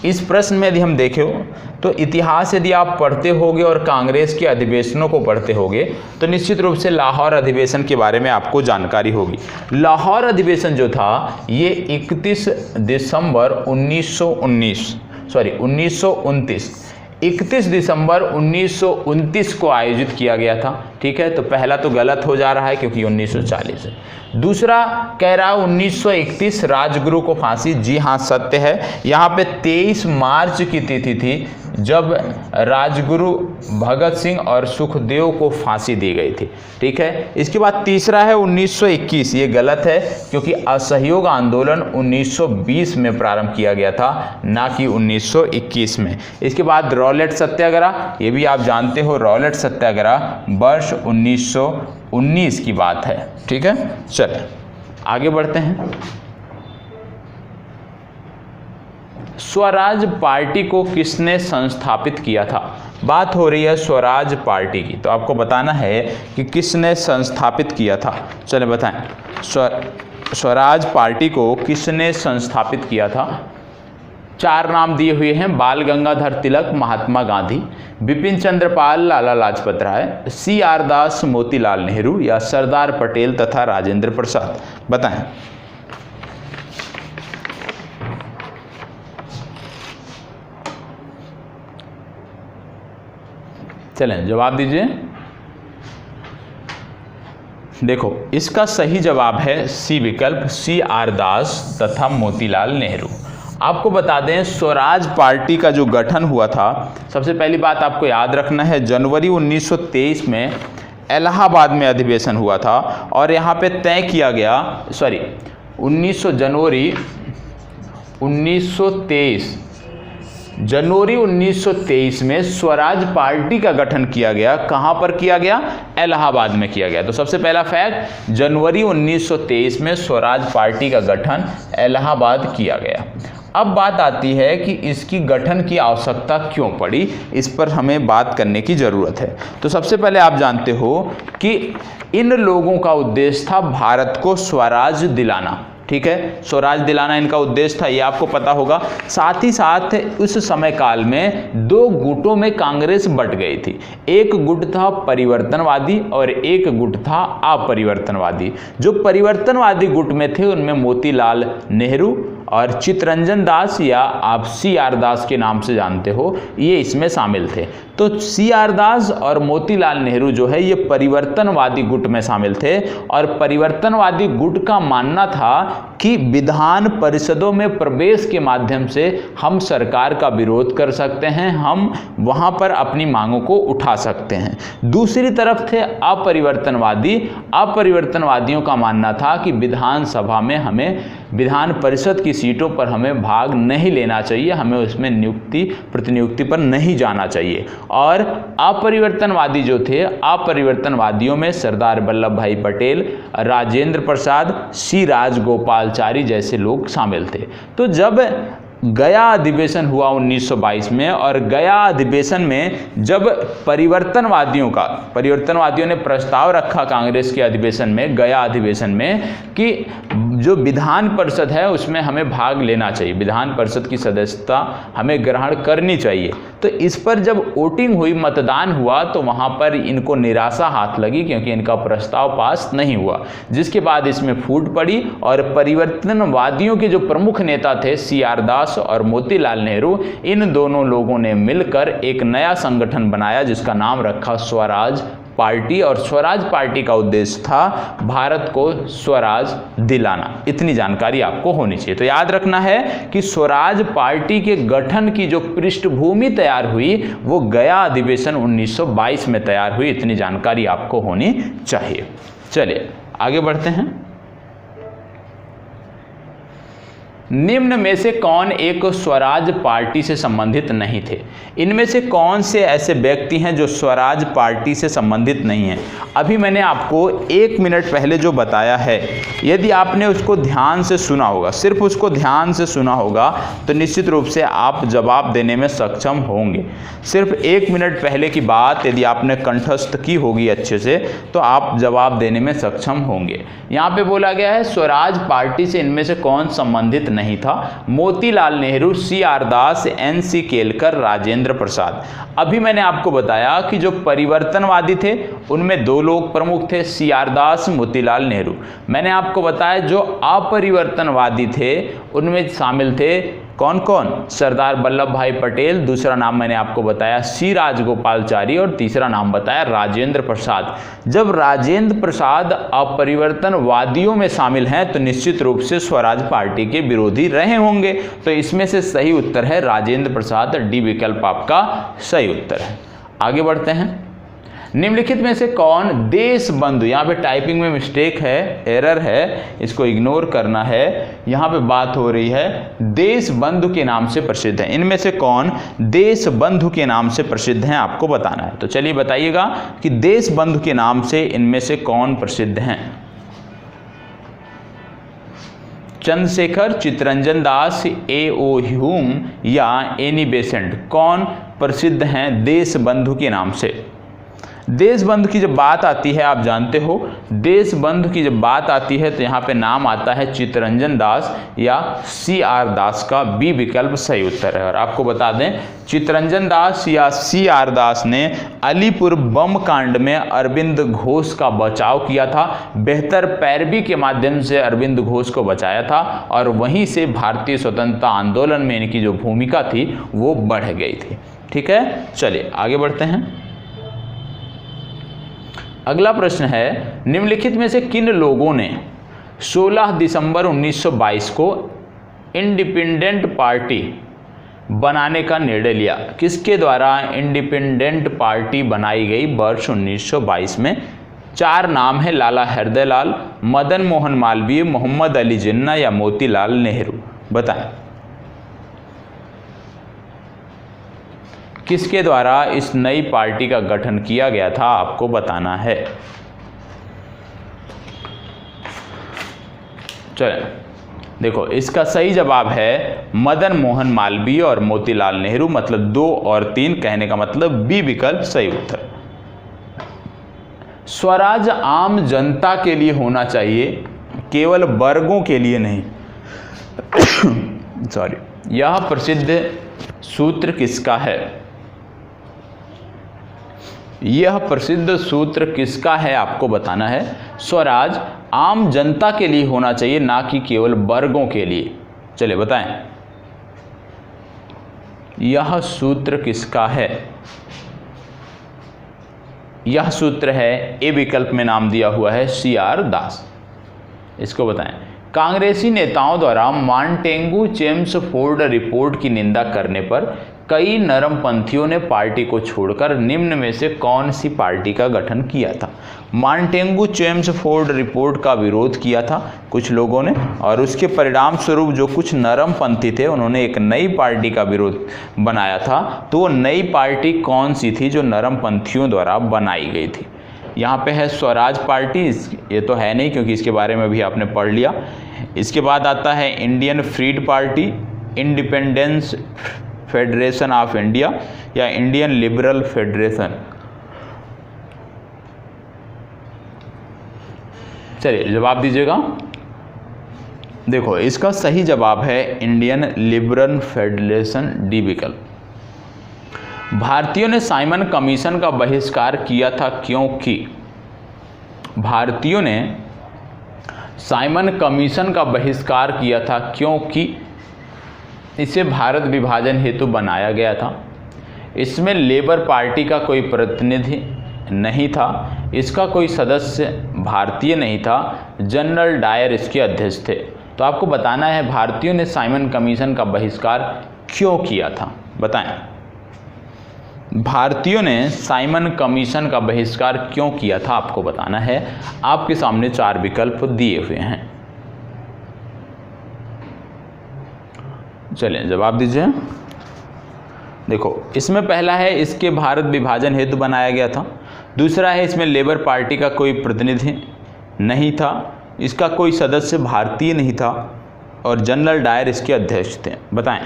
इस प्रश्न में यदि हम देखें तो इतिहास यदि आप पढ़ते होगे और कांग्रेस के अधिवेशनों को पढ़ते होगे तो निश्चित रूप से लाहौर अधिवेशन के बारे में आपको जानकारी होगी। लाहौर अधिवेशन जो था ये 31 दिसंबर 31 दिसंबर 1929 को आयोजित किया गया था। ठीक है, तो पहला तो गलत हो जा रहा है क्योंकि 1940 है। दूसरा कह रहा है 1931 राजगुरु को फांसी। जी हाँ, सत्य है। यहाँ पे 23 मार्च की तिथि थी जब राजगुरु भगत सिंह और सुखदेव को फांसी दी गई थी। ठीक है, इसके बाद तीसरा है 1921। ये गलत है क्योंकि असहयोग आंदोलन 1920 में प्रारंभ किया गया था, ना कि 1921 में। इसके बाद रॉलेट सत्याग्रह, ये भी आप जानते हो, रॉलेट सत्याग्रह वर्ष 1919 की बात है। ठीक है, चलिए आगे बढ़ते हैं। स्वराज पार्टी को किसने संस्थापित किया था? बात हो रही है स्वराज पार्टी की, तो आपको बताना है कि किसने संस्थापित किया था। चलिए बताएं, स्वराज पार्टी को किसने संस्थापित किया था? 4 नाम दिए हुए हैं: बाल गंगाधर तिलक, महात्मा गांधी, बिपिन चंद्र पाल, लाला लाजपत राय, CR दास, मोतीलाल नेहरू या सरदार पटेल तथा राजेंद्र प्रसाद। बताएं। चलें जवाब दीजिए। देखो इसका सही जवाब है सी विकल्प, सी आर दास तथा मोतीलाल नेहरू। आपको बता दें स्वराज पार्टी का जो गठन हुआ था, सबसे पहली बात आपको याद रखना है जनवरी 1923 में इलाहाबाद में अधिवेशन हुआ था और यहाँ पे तय किया गया, जनवरी 1923 में स्वराज पार्टी का गठन किया गया। कहाँ पर किया गया? इलाहाबाद में किया गया। तो सबसे पहला फैक्ट, जनवरी 1923 में स्वराज पार्टी का गठन इलाहाबाद किया गया। अब बात आती है कि इसकी गठन की आवश्यकता क्यों पड़ी, इस पर हमें बात करने की ज़रूरत है। तो सबसे पहले आप जानते हो कि इन लोगों का उद्देश्य था भारत को स्वराज दिलाना, ठीक है, स्वराज दिलाना इनका उद्देश्य था, ये आपको पता होगा। साथ ही साथ उस समय काल में दो गुटों में कांग्रेस बंट गई थी, एक गुट था परिवर्तनवादी और एक गुट था अपरिवर्तनवादी। जो परिवर्तनवादी गुट में थे उनमें मोतीलाल नेहरू और चितरंजन दास, या आप सी आर दास के नाम से जानते हो, ये इसमें शामिल थे। तो सी आर दास और मोतीलाल नेहरू जो है ये परिवर्तनवादी गुट में शामिल थे और परिवर्तनवादी गुट का मानना था कि विधान परिषदों में प्रवेश के माध्यम से हम सरकार का विरोध कर सकते हैं, हम वहां पर अपनी मांगों को उठा सकते हैं। दूसरी तरफ थे अपरिवर्तनवादी। अपरिवर्तनवादियों का मानना था कि विधानसभा में हमें, विधान परिषद की सीटों पर हमें भाग नहीं लेना चाहिए, हमें उसमें नियुक्ति प्रतिनियुक्ति पर नहीं जाना चाहिए। और अपरिवर्तनवादी जो थे, अपरिवर्तनवादियों में सरदार वल्लभ भाई पटेल, राजेंद्र प्रसाद, सी राजगोपालचारी जैसे लोग शामिल थे। तो जब गया अधिवेशन हुआ 1922 में, और गया अधिवेशन में जब परिवर्तनवादियों ने प्रस्ताव रखा कांग्रेस के अधिवेशन में, गया अधिवेशन में, कि जो विधान परिषद है उसमें हमें भाग लेना चाहिए, विधान परिषद की सदस्यता हमें ग्रहण करनी चाहिए। तो इस पर जब वोटिंग हुई, मतदान हुआ, तो वहाँ पर इनको निराशा हाथ लगी क्योंकि इनका प्रस्ताव पास नहीं हुआ, जिसके बाद इसमें फूट पड़ी और परिवर्तनवादियों के जो प्रमुख नेता थे सी आर दास और मोतीलाल नेहरू, इन दोनों लोगों ने मिलकर एक नया संगठन बनाया जिसका नाम रखा स्वराज पार्टी। और स्वराज पार्टी का उद्देश्य था भारत को स्वराज दिलाना। इतनी जानकारी आपको होनी चाहिए। तो याद रखना है कि स्वराज पार्टी के गठन की जो पृष्ठभूमि तैयार हुई वो गया अधिवेशन 1922 में तैयार हुई। इतनी जानकारी आपको होनी चाहिए। चलिए आगे बढ़ते हैं। निम्न में से कौन एक स्वराज पार्टी से संबंधित नहीं थे? इनमें से कौन से ऐसे व्यक्ति हैं जो स्वराज पार्टी से संबंधित नहीं हैं? अभी मैंने आपको 1 मिनट पहले जो बताया है, यदि आपने उसको ध्यान से सुना होगा, सिर्फ उसको ध्यान से सुना होगा, तो निश्चित रूप से आप जवाब देने में सक्षम होंगे। सिर्फ 1 मिनट पहले की बात यदि आपने कंठस्थ की होगी अच्छे से, तो आप जवाब देने में सक्षम होंगे। यहाँ पे बोला गया है स्वराज पार्टी से इनमें से कौन संबंधित नहीं था? मोतीलाल नेहरू, सी आर दास, एन सी केलकर, राजेंद्र प्रसाद। अभी मैंने आपको बताया कि जो परिवर्तनवादी थे उनमें 2 लोग प्रमुख थे, सी आर दास, मोतीलाल नेहरू। मैंने आपको बताया जो अपरिवर्तनवादी थे उनमें शामिल थे कौन कौन? सरदार वल्लभ भाई पटेल, दूसरा नाम मैंने आपको बताया सी राजगोपालचारी, और तीसरा नाम बताया राजेंद्र प्रसाद। जब राजेंद्र प्रसाद अपरिवर्तनवादियों में शामिल हैं तो निश्चित रूप से स्वराज पार्टी के विरोधी रहे होंगे। तो इसमें से सही उत्तर है राजेंद्र प्रसाद, डी विकल्प आपका सही उत्तर है। आगे बढ़ते हैं। निम्नलिखित में से कौन देश बंधु, यहाँ पे टाइपिंग में मिस्टेक है, एरर है, इसको इग्नोर करना है। यहाँ पे बात हो रही है देश बंधु के नाम से प्रसिद्ध है। इनमें से कौन देश बंधु के नाम से प्रसिद्ध हैं आपको बताना है। तो चलिए बताइएगा कि देश बंधु के नाम से इनमें से कौन प्रसिद्ध हैं? चंद्रशेखर, चितरंजन दास, ए ओ ह्यूम या एनी बेसेंट, कौन प्रसिद्ध हैं देश बंधु के नाम से? देश बंधु की जब बात आती है, आप जानते हो देश बंधु की जब बात आती है तो यहाँ पे नाम आता है चितरंजन दास या सी आर दास का, बी विकल्प सही उत्तर है। और आपको बता दें चितरंजन दास या सी आर दास ने अलीपुर बम कांड में अरविंद घोष का बचाव किया था, बेहतर पैरवी के माध्यम से अरविंद घोष को बचाया था और वहीं से भारतीय स्वतंत्रता आंदोलन में इनकी जो भूमिका थी वो बढ़ गई थी। ठीक है, चलिए आगे बढ़ते हैं। अगला प्रश्न है, निम्नलिखित में से किन लोगों ने 16 दिसंबर 1922 को इंडिपेंडेंट पार्टी बनाने का निर्णय लिया? किसके द्वारा इंडिपेंडेंट पार्टी बनाई गई वर्ष 1922 में? 4 नाम है, लाला हरदयाल, मदन मोहन मालवीय, मोहम्मद अली जिन्ना या मोतीलाल नेहरू। बताएं किसके द्वारा इस नई पार्टी का गठन किया गया था, आपको बताना है। चलें, देखो इसका सही जवाब है मदन मोहन मालवीय और मोतीलाल नेहरू, मतलब 2 और 3, कहने का मतलब बी विकल्प सही उत्तर। स्वराज आम जनता के लिए होना चाहिए, केवल वर्गों के लिए नहीं। सॉरी, यह प्रसिद्ध सूत्र किसका है? यह प्रसिद्ध सूत्र किसका है, आपको बताना है। स्वराज आम जनता के लिए होना चाहिए, ना कि केवल वर्गों के लिए। चलिए बताएं यह सूत्र किसका है? यह सूत्र है, ए विकल्प में नाम दिया हुआ है CR दास। इसको बताएं। कांग्रेसी नेताओं द्वारा मॉन्टेगू चेम्सफोर्ड रिपोर्ट की निंदा करने पर कई नरमपंथियों ने पार्टी को छोड़कर निम्न में से कौन सी पार्टी का गठन किया था? मॉन्टेगू चेम्सफोर्ड रिपोर्ट का विरोध किया था कुछ लोगों ने, और उसके परिणाम स्वरूप जो कुछ नरमपंथी थे उन्होंने एक नई पार्टी का विरोध बनाया था। तो वो नई पार्टी कौन सी थी जो नरमपंथियों द्वारा बनाई गई थी? यहाँ पे है स्वराज पार्टी, ये तो है नहीं क्योंकि इसके बारे में भी आपने पढ़ लिया। इसके बाद आता है Indian freed party, independence federation of India या इंडियन लिबरल फेडरेशन। चलिए जवाब दीजिएगा। देखो इसका सही जवाब है इंडियन लिबरल फेडरेशन, डी विकल्प। भारतीयों ने साइमन कमीशन का बहिष्कार किया था क्योंकि भारतीयों ने साइमन कमीशन का बहिष्कार किया था क्योंकि इसे भारत विभाजन हेतु बनाया गया था। इसमें लेबर पार्टी का कोई प्रतिनिधि नहीं था, इसका कोई सदस्य भारतीय नहीं था, जनरल डायर इसके अध्यक्ष थे। तो आपको बताना है भारतीयों ने साइमन कमीशन का बहिष्कार क्यों किया था, बताएं। भारतीयों ने साइमन कमीशन का बहिष्कार क्यों किया था, आपको बताना है। आपके सामने 4 विकल्प दिए हुए हैं, चलिए जवाब दीजिए। देखो इसमें पहला है इसके भारत विभाजन हेतु बनाया गया था। दूसरा है इसमें लेबर पार्टी का कोई प्रतिनिधि नहीं था, इसका कोई सदस्य भारतीय नहीं था, और जनरल डायर इसके अध्यक्ष थे। बताएं।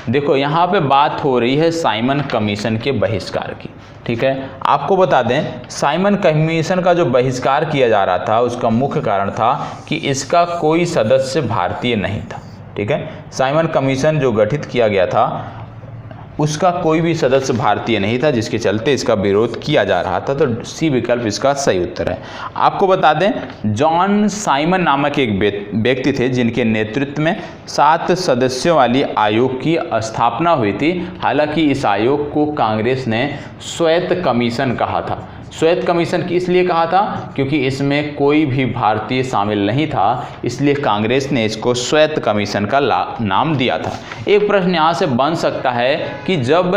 देखो यहाँ पे बात हो रही है साइमन कमीशन के बहिष्कार की, ठीक है। आपको बता दें साइमन कमीशन का जो बहिष्कार किया जा रहा था उसका मुख्य कारण था कि इसका कोई सदस्य भारतीय नहीं था, ठीक है। साइमन कमीशन जो गठित किया गया था उसका कोई भी सदस्य भारतीय नहीं था, जिसके चलते इसका विरोध किया जा रहा था। तो सी विकल्प इसका सही उत्तर है। आपको बता दें जॉन साइमन नामक एक व्यक्ति थे जिनके नेतृत्व में 7 सदस्यों वाली आयोग की स्थापना हुई थी। हालांकि इस आयोग को कांग्रेस ने श्वेत कमीशन कहा था। श्वेत कमीशन इसलिए कहा था क्योंकि इसमें कोई भी भारतीय शामिल नहीं था, इसलिए कांग्रेस ने इसको श्वेत कमीशन का नाम दिया था। एक प्रश्न यहाँ से बन सकता है कि जब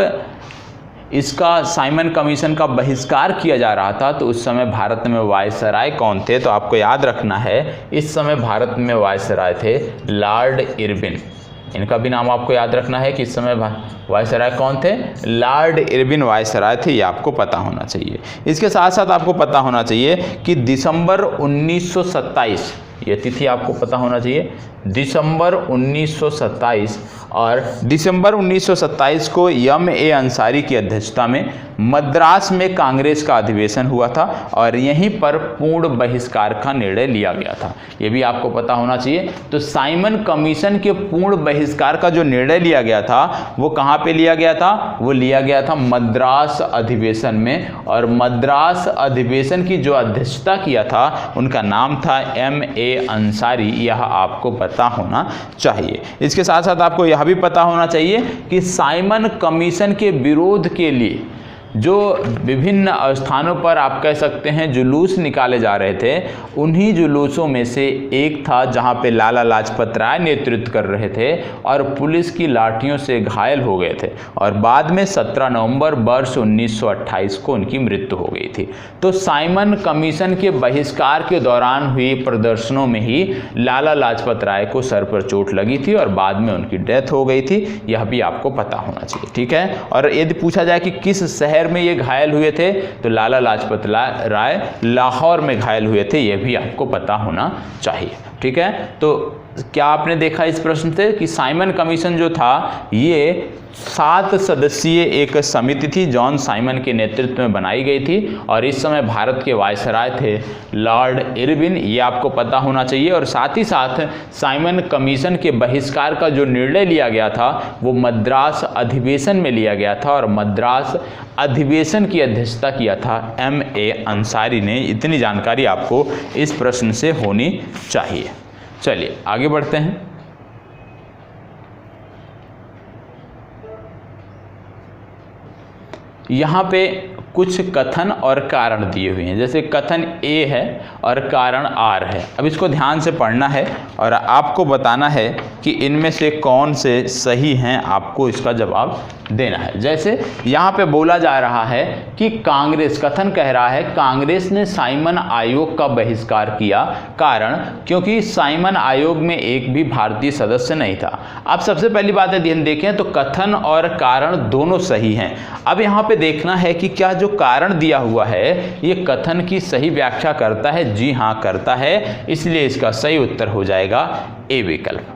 इसका साइमन कमीशन का बहिष्कार किया जा रहा था तो उस समय भारत में वायसराय कौन थे? तो आपको याद रखना है इस समय भारत में वायसराय थे लॉर्ड इरविन। इनका भी नाम आपको याद रखना है कि इस समय वायसराय कौन थे? लॉर्ड इरविन वायसराय थे, ये आपको पता होना चाहिए। इसके साथ साथ आपको पता होना चाहिए कि दिसंबर 1927, ये तिथि आपको पता होना चाहिए, दिसंबर 1927, और दिसंबर 1927 को M.A. अंसारी की अध्यक्षता में मद्रास में कांग्रेस का अधिवेशन हुआ था और यहीं पर पूर्ण बहिष्कार का निर्णय लिया गया था, ये भी आपको पता होना चाहिए। तो साइमन कमीशन के पूर्ण बहिष्कार का जो निर्णय लिया गया था वो कहाँ पे लिया गया था? वो लिया गया था मद्रास अधिवेशन में, और मद्रास अधिवेशन की जो अध्यक्षता किया था उनका नाम था M.A. अंसारी, यह आपको पता होना चाहिए। इसके साथ साथ आपको यह भी पता होना चाहिए कि साइमन कमीशन के विरोध के लिए जो विभिन्न स्थानों पर आप कह सकते हैं जुलूस निकाले जा रहे थे, उन्हीं जुलूसों में से एक था जहां पे लाला लाजपत राय नेतृत्व कर रहे थे और पुलिस की लाठियों से घायल हो गए थे और बाद में 17 नवंबर वर्ष 1928 को उनकी मृत्यु हो गई थी। तो साइमन कमीशन के बहिष्कार के दौरान हुए प्रदर्शनों में ही लाला लाजपत राय को सर पर चोट लगी थी और बाद में उनकी डेथ हो गई थी, यह भी आपको पता होना चाहिए। ठीक है, और यदि पूछा जाए कि किस शहर में ये घायल हुए थे, तो लाला लाजपत राय लाहौर में घायल हुए थे, यह भी आपको पता होना चाहिए। ठीक है, तो क्या आपने देखा इस प्रश्न से कि साइमन कमीशन जो था ये 7 सदस्यीय एक समिति थी, जॉन साइमन के नेतृत्व में बनाई गई थी और इस समय भारत के वायसराय थे लॉर्ड इरविन, ये आपको पता होना चाहिए। और साथ ही साथ साइमन कमीशन के बहिष्कार का जो निर्णय लिया गया था वो मद्रास अधिवेशन में लिया गया था और मद्रास अधिवेशन की अध्यक्षता किया था M.A. अंसारी ने। इतनी जानकारी आपको इस प्रश्न से होनी चाहिए। चलिए आगे बढ़ते हैं। यहाँ पे कुछ कथन और कारण दिए हुए हैं, जैसे कथन A है और कारण R है। अब इसको ध्यान से पढ़ना है और आपको बताना है कि इनमें से कौन से सही हैं, आपको इसका जवाब देना है। जैसे यहाँ पे बोला जा रहा है कि कांग्रेस, कथन कह रहा है कांग्रेस ने साइमन आयोग का बहिष्कार किया, कारण क्योंकि साइमन आयोग में एक भी भारतीय सदस्य नहीं था। अब सबसे पहली बात है ध्यान देखें तो कथन और कारण दोनों सही हैं। अब यहाँ पे देखना है कि क्या जो कारण दिया हुआ है ये कथन की सही व्याख्या करता है। जी हाँ करता है, इसलिए इसका सही उत्तर हो जाएगा ए विकल्प।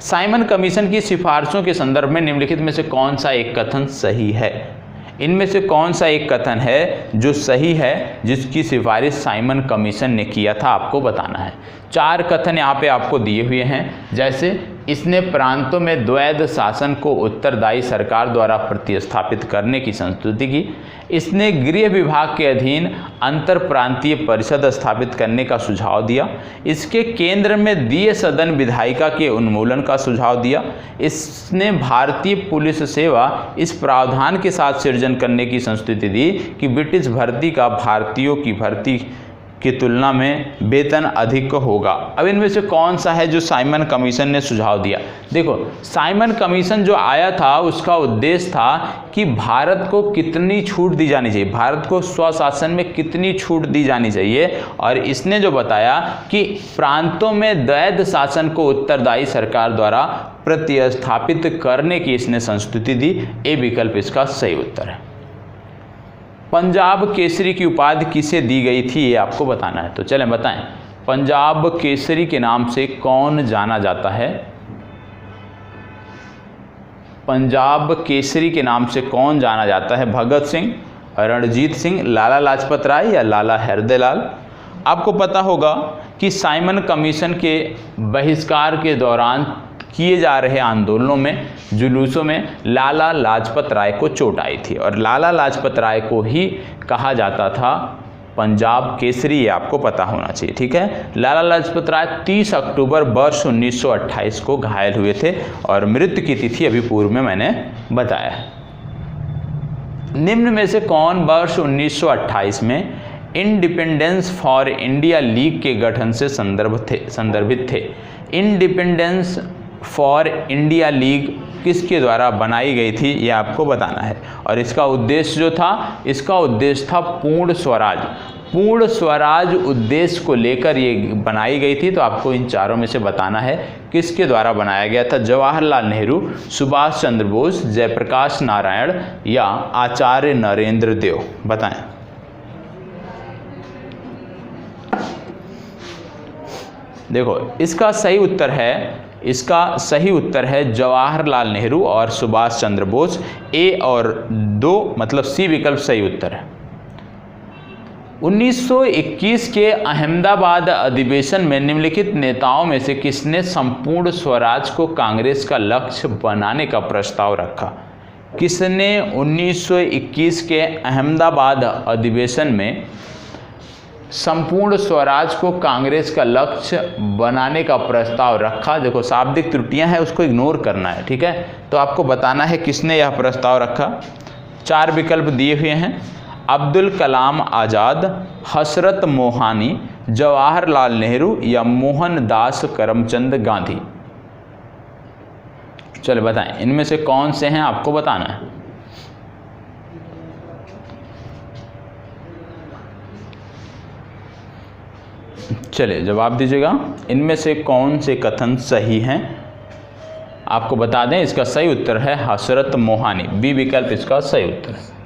साइमन कमीशन की सिफारिशों के संदर्भ में निम्नलिखित में से कौन सा एक कथन सही है? इनमें से कौन सा एक कथन है जो सही है जिसकी सिफारिश साइमन कमीशन ने किया था, आपको बताना है। 4 कथन यहाँ पे आपको दिए हुए हैं, जैसे इसने प्रांतों में द्वैध शासन को उत्तरदायी सरकार द्वारा प्रतिस्थापित करने की संस्तुति की, इसने गृह विभाग के अधीन अंतर प्रांतीय परिषद स्थापित करने का सुझाव दिया, इसके केंद्र में द्वितीय सदन विधायिका के उन्मूलन का सुझाव दिया, इसने भारतीय पुलिस सेवा इस प्रावधान के साथ सृजन करने की संस्तुति दी कि ब्रिटिश भर्ती का भारतीयों की भर्ती की तुलना में वेतन अधिक होगा। अब इनमें से कौन सा है जो साइमन कमीशन ने सुझाव दिया? देखो, साइमन कमीशन जो आया था उसका उद्देश्य था कि भारत को कितनी छूट दी जानी चाहिए, भारत को स्वशासन में कितनी छूट दी जानी चाहिए, और इसने जो बताया कि प्रांतों में द्वैध शासन को उत्तरदायी सरकार द्वारा प्रतिस्थापित करने की इसने संस्तुति दी। ए विकल्प इसका सही उत्तर है। पंजाब केसरी की उपाधि किसे दी गई थी, ये आपको बताना है। तो चलें बताएं, पंजाब केसरी के नाम से कौन जाना जाता है? पंजाब केसरी के नाम से कौन जाना जाता है? भगत सिंह, रणजीत सिंह, लाला लाजपत राय या लाला हरदयाल? आपको पता होगा कि साइमन कमीशन के बहिष्कार के दौरान किए जा रहे आंदोलनों में, जुलूसों में लाला लाजपत राय को चोट आई थी और लाला लाजपत राय को ही कहा जाता था पंजाब केसरी, ये आपको पता होना चाहिए। ठीक है, लाला लाजपत राय 30 अक्टूबर वर्ष 1928 को घायल हुए थे और मृत्यु की तिथि अभी पूर्व में मैंने बताया है। निम्न में से कौन वर्ष 1928 में इंडिपेंडेंस फॉर इंडिया लीग के गठन से संदर्भित थे? इंडिपेंडेंस फॉर इंडिया लीग किसके द्वारा बनाई गई थी, ये आपको बताना है। और इसका उद्देश्य जो था, इसका उद्देश्य था पूर्ण स्वराज। पूर्ण स्वराज उद्देश्य को लेकर ये बनाई गई थी। तो आपको इन चारों में से बताना है किसके द्वारा बनाया गया था। जवाहरलाल नेहरू, सुभाष चंद्र बोस, जयप्रकाश नारायण या आचार्य नरेंद्र देव? बताएं। देखो, इसका सही उत्तर है जवाहरलाल नेहरू और सुभाष चंद्र बोस। ए और 2 मतलब सी विकल्प सही उत्तर है। 1921 के अहमदाबाद अधिवेशन में निम्नलिखित नेताओं में से किसने संपूर्ण स्वराज को कांग्रेस का लक्ष्य बनाने का प्रस्ताव रखा? किसने 1921 के अहमदाबाद अधिवेशन में संपूर्ण स्वराज को कांग्रेस का लक्ष्य बनाने का प्रस्ताव रखा? देखो, शाब्दिक त्रुटियां हैं, उसको इग्नोर करना है। ठीक है, तो आपको बताना है किसने यह प्रस्ताव रखा। 4 विकल्प दिए हुए हैं, अब्दुल कलाम आज़ाद, हसरत मोहानी, जवाहरलाल नेहरू या मोहनदास करमचंद गांधी। चलो बताएं, इनमें से कौन से हैं आपको बताना है। चलिए जवाब दीजिएगा, इनमें से कौन से कथन सही हैं। आपको बता दें इसका सही उत्तर है हसरत मोहानी, बी विकल्प इसका सही उत्तर है।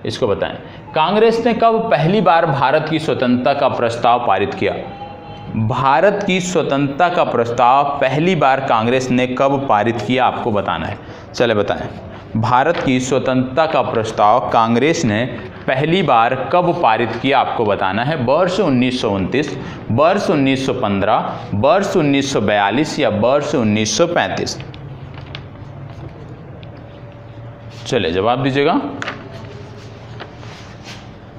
इसको बताएं, कांग्रेस ने कब पहली बार भारत की स्वतंत्रता का प्रस्ताव पारित किया। भारत की स्वतंत्रता का प्रस्ताव पहली बार कांग्रेस ने कब पारित किया, आपको बताना है। चले बताएं, भारत की स्वतंत्रता का प्रस्ताव कांग्रेस ने पहली बार कब पारित किया, आपको बताना है। वर्ष 1929, वर्ष 1915, वर्ष 1942 या वर्ष 1935। चलिए जवाब दीजिएगा।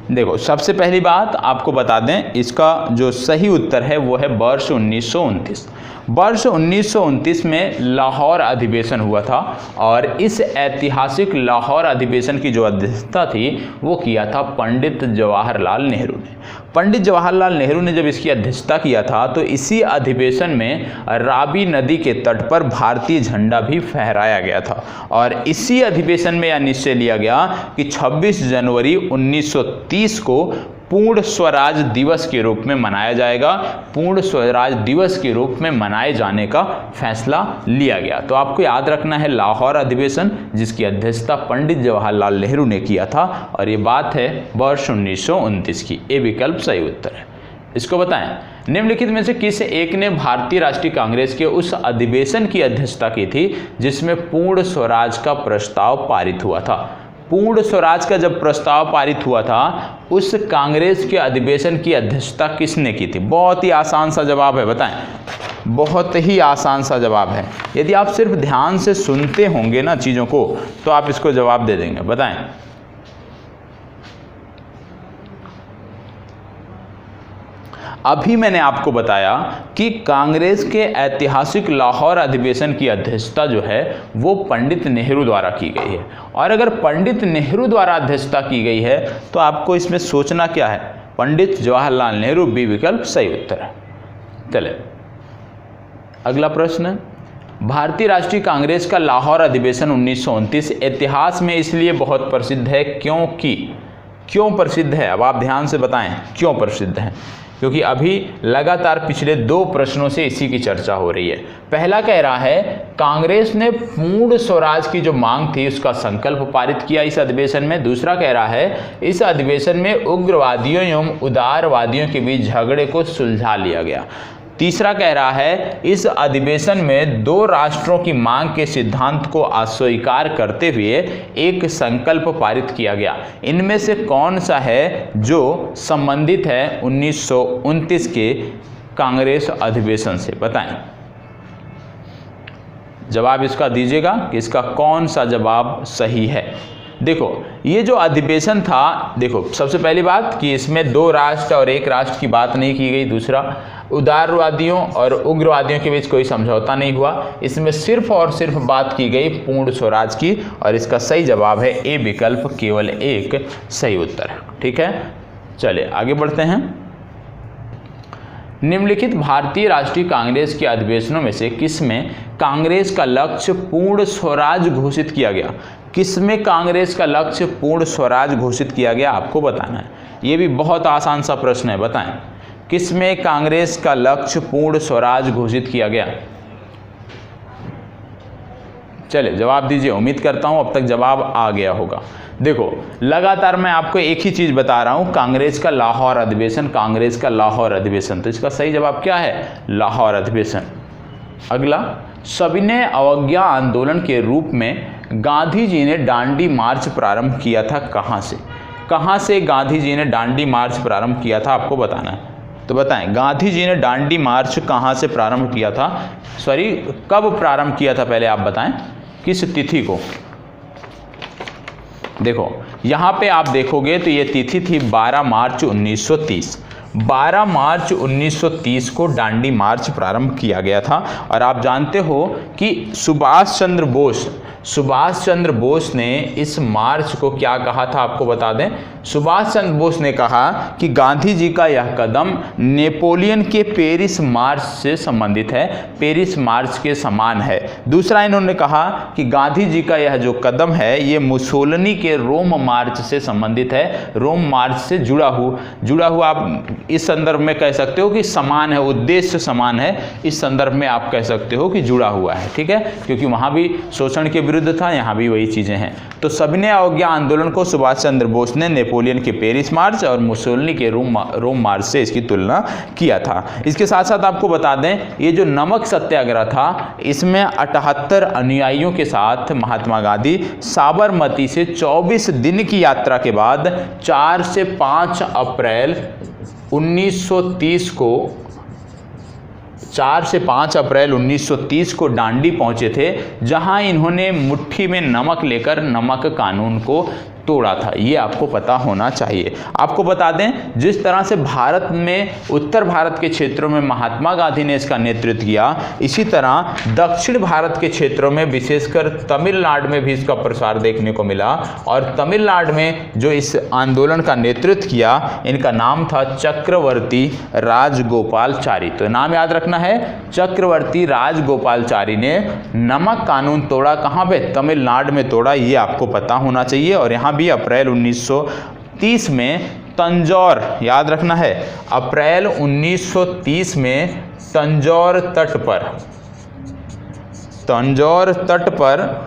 देखो, सबसे पहली बात आपको बता दें, इसका जो सही उत्तर है वो है वर्ष 1929। वर्ष 1929 में लाहौर अधिवेशन हुआ था और इस ऐतिहासिक लाहौर अधिवेशन की जो अध्यक्षता थी वो किया था पंडित जवाहरलाल नेहरू ने। पंडित जवाहरलाल नेहरू ने जब इसकी अध्यक्षता किया था तो इसी अधिवेशन में रावी नदी के तट पर भारतीय झंडा भी फहराया गया था और इसी अधिवेशन में यह निश्चय लिया गया कि 26 जनवरी 1930 को पूर्ण स्वराज दिवस के रूप में मनाया जाएगा। पूर्ण स्वराज दिवस के रूप में मनाए जाने का फैसला लिया गया। तो आपको याद रखना है लाहौर अधिवेशन, जिसकी अध्यक्षता पंडित जवाहरलाल नेहरू ने किया था और ये बात है वर्ष 1929 की। ए विकल्प सही उत्तर है। इसको बताएं, निम्नलिखित में से किस एक ने भारतीय राष्ट्रीय कांग्रेस के उस अधिवेशन की अध्यक्षता की थी जिसमें पूर्ण स्वराज का प्रस्ताव पारित हुआ था। पूर्ण स्वराज का जब प्रस्ताव पारित हुआ था उस कांग्रेस के अधिवेशन की अध्यक्षता किसने की थी। बहुत ही आसान सा जवाब है, बताएं। बहुत ही आसान सा जवाब है। यदि आप सिर्फ ध्यान से सुनते होंगे ना चीज़ों को तो आप इसको जवाब दे देंगे। बताएं। अभी मैंने आपको बताया कि कांग्रेस के ऐतिहासिक लाहौर अधिवेशन की अध्यक्षता जो है वो पंडित नेहरू द्वारा की गई है और अगर पंडित नेहरू द्वारा अध्यक्षता की गई है तो आपको इसमें सोचना क्या है, पंडित जवाहरलाल नेहरू, बी विकल्प सही उत्तर है। चले अगला प्रश्न, भारतीय राष्ट्रीय कांग्रेस का लाहौर अधिवेशन 1929 इतिहास में इसलिए बहुत प्रसिद्ध है क्योंकि, क्यों प्रसिद्ध है, अब आप ध्यान से बताएं क्यों प्रसिद्ध है। क्योंकि अभी लगातार पिछले 2 प्रश्नों से इसी की चर्चा हो रही है। पहला कह रहा है कांग्रेस ने पूर्ण स्वराज की जो मांग थी उसका संकल्प पारित किया इस अधिवेशन में। दूसरा कह रहा है इस अधिवेशन में उग्रवादियों एवं उदारवादियों के बीच झगड़े को सुलझा लिया गया। तीसरा कह रहा है इस अधिवेशन में 2 राष्ट्रों की मांग के सिद्धांत को अस्वीकार करते हुए एक संकल्प पारित किया गया। इनमें से कौन सा है जो संबंधित है 1929 के कांग्रेस अधिवेशन से, बताएं। जवाब इसका दीजिएगा कि इसका कौन सा जवाब सही है। देखो ये जो अधिवेशन था, देखो सबसे पहली बात कि इसमें 2 राष्ट्र और 1 राष्ट्र की बात नहीं की गई। दूसरा, उदारवादियों और उग्रवादियों के बीच कोई समझौता नहीं हुआ। इसमें सिर्फ और सिर्फ बात की गई पूर्ण स्वराज की और इसका सही जवाब है ए विकल्प, केवल एक सही उत्तर है। ठीक है, चलिए आगे बढ़ते हैं। निम्नलिखित भारतीय राष्ट्रीय कांग्रेस के अधिवेशनों में से किसमें कांग्रेस का लक्ष्य पूर्ण स्वराज घोषित किया गया। किसमें कांग्रेस का लक्ष्य पूर्ण स्वराज घोषित किया गया, आपको बताना है। ये भी बहुत आसान सा प्रश्न है, बताएं। किसमें कांग्रेस का लक्ष्य पूर्ण स्वराज घोषित किया गया। चलिए जवाब दीजिए। उम्मीद करता हूं अब तक जवाब आ गया होगा। देखो लगातार मैं आपको एक ही चीज बता रहा हूं, कांग्रेस का लाहौर अधिवेशन, कांग्रेस का लाहौर अधिवेशन। तो इसका सही जवाब क्या है, लाहौर अधिवेशन। अगला, सविनय अवज्ञा आंदोलन के रूप में गांधी जी ने दांडी मार्च प्रारंभ किया था कहां से। कहां से गांधी जी ने दांडी मार्च प्रारंभ किया था, आपको बताना है। तो बताएं गांधी जी ने दांडी मार्च कहां से प्रारंभ किया था, सॉरी कब प्रारंभ किया था, पहले आप बताएं किस तिथि को। देखो यहां पे आप देखोगे तो ये तिथि थी 12 मार्च 1930। 12 मार्च 1930 को दांडी मार्च प्रारंभ किया गया था और आप जानते हो कि सुभाष चंद्र बोस सुभाष चंद्र बोस ने इस मार्च को क्या कहा था आपको बता दें। सुभाष चंद्र बोस ने कहा कि गांधी जी का यह कदम नेपोलियन के पेरिस मार्च से संबंधित है, पेरिस मार्च के समान है। दूसरा इन्होंने कहा कि गांधी जी का यह जो कदम है ये मुसोलिनी के रोम मार्च से संबंधित है, रोम मार्च से जुड़ा हुआ आप इस संदर्भ में कह सकते हो कि समान है, उद्देश्य समान है, इस संदर्भ में आप कह सकते हो कि जुड़ा हुआ है, ठीक है, क्योंकि वहां भी शोषण के विरुद्ध था, यहाँ भी वही चीजें हैं। तो सविनय अवज्ञा आंदोलन को सुभाष चंद्र बोस ने नेपोलियन के पेरिस मार्च और मुसोलिनी के रोम मार्च से इसकी तुलना किया था। इसके साथ साथ आपको बता दें ये जो नमक सत्याग्रह था इसमें 78 अनुयायियों के साथ महात्मा गांधी साबरमती से 24 दिन की यात्रा के बाद 4 से 5 अप्रैल 1930 को 4 से 5 अप्रैल 1930 को डांडी पहुंचे थे, जहां इन्होंने मुट्ठी में नमक लेकर नमक कानून को तोड़ा था। ये आपको पता होना चाहिए। आपको बता दें जिस तरह से भारत में उत्तर भारत के क्षेत्रों में महात्मा गांधी ने इसका नेतृत्व किया, इसी तरह दक्षिण भारत के क्षेत्रों में विशेषकर तमिलनाडु में भी इसका प्रसार देखने को मिला। और तमिलनाडु में जो इस आंदोलन का नेतृत्व किया इनका नाम था चक्रवर्ती राजगोपालचारी। तो नाम याद रखना है, चक्रवर्ती राजगोपालचारी ने नमक कानून तोड़ा। कहाँ पे? तमिलनाडु में तोड़ा, ये आपको पता होना चाहिए। और यहाँ भी अप्रैल 1930 में तंजौर, याद रखना है, अप्रैल 1930 में तंजौर तट पर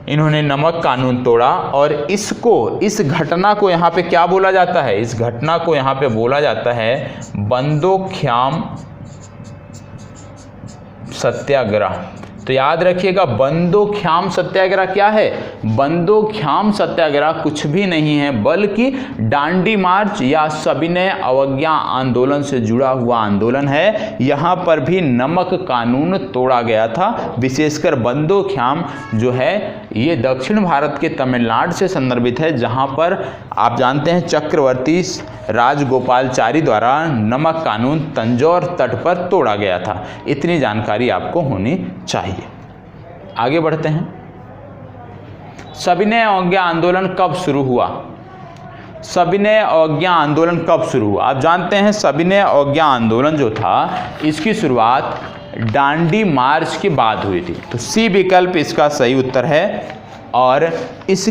इन्होंने नमक कानून तोड़ा। और इस घटना को यहाँ पे क्या बोला जाता है? इस घटना को यहाँ पे बोला जाता है बंदोख्याम सत्याग्रह। तो याद रखिएगा बंदोख्याम सत्याग्रह क्या है? बंदोख्याम सत्याग्रह कुछ भी नहीं है बल्कि डांडी मार्च या सविनय अवज्ञा आंदोलन से जुड़ा हुआ आंदोलन है। यहाँ पर भी नमक कानून तोड़ा गया था। विशेषकर बंदोख्याम जो है ये दक्षिण भारत के तमिलनाडु से संदर्भित है, जहाँ पर आप जानते हैं चक्रवर्ती राजगोपालचारी द्वारा नमक कानून तंजौर तट पर तोड़ा गया था। इतनी जानकारी आपको होनी चाहिए। आगे बढ़ते हैं। सविनय अवज्ञा आंदोलन कब शुरू हुआ? सविनय अवज्ञा आंदोलन कब शुरू हुआ? आप जानते हैं सविनय अवज्ञा आंदोलन जो था इसकी शुरुआत डांडी मार्च के बाद हुई थी। तो सी विकल्प इसका सही उत्तर है। और इस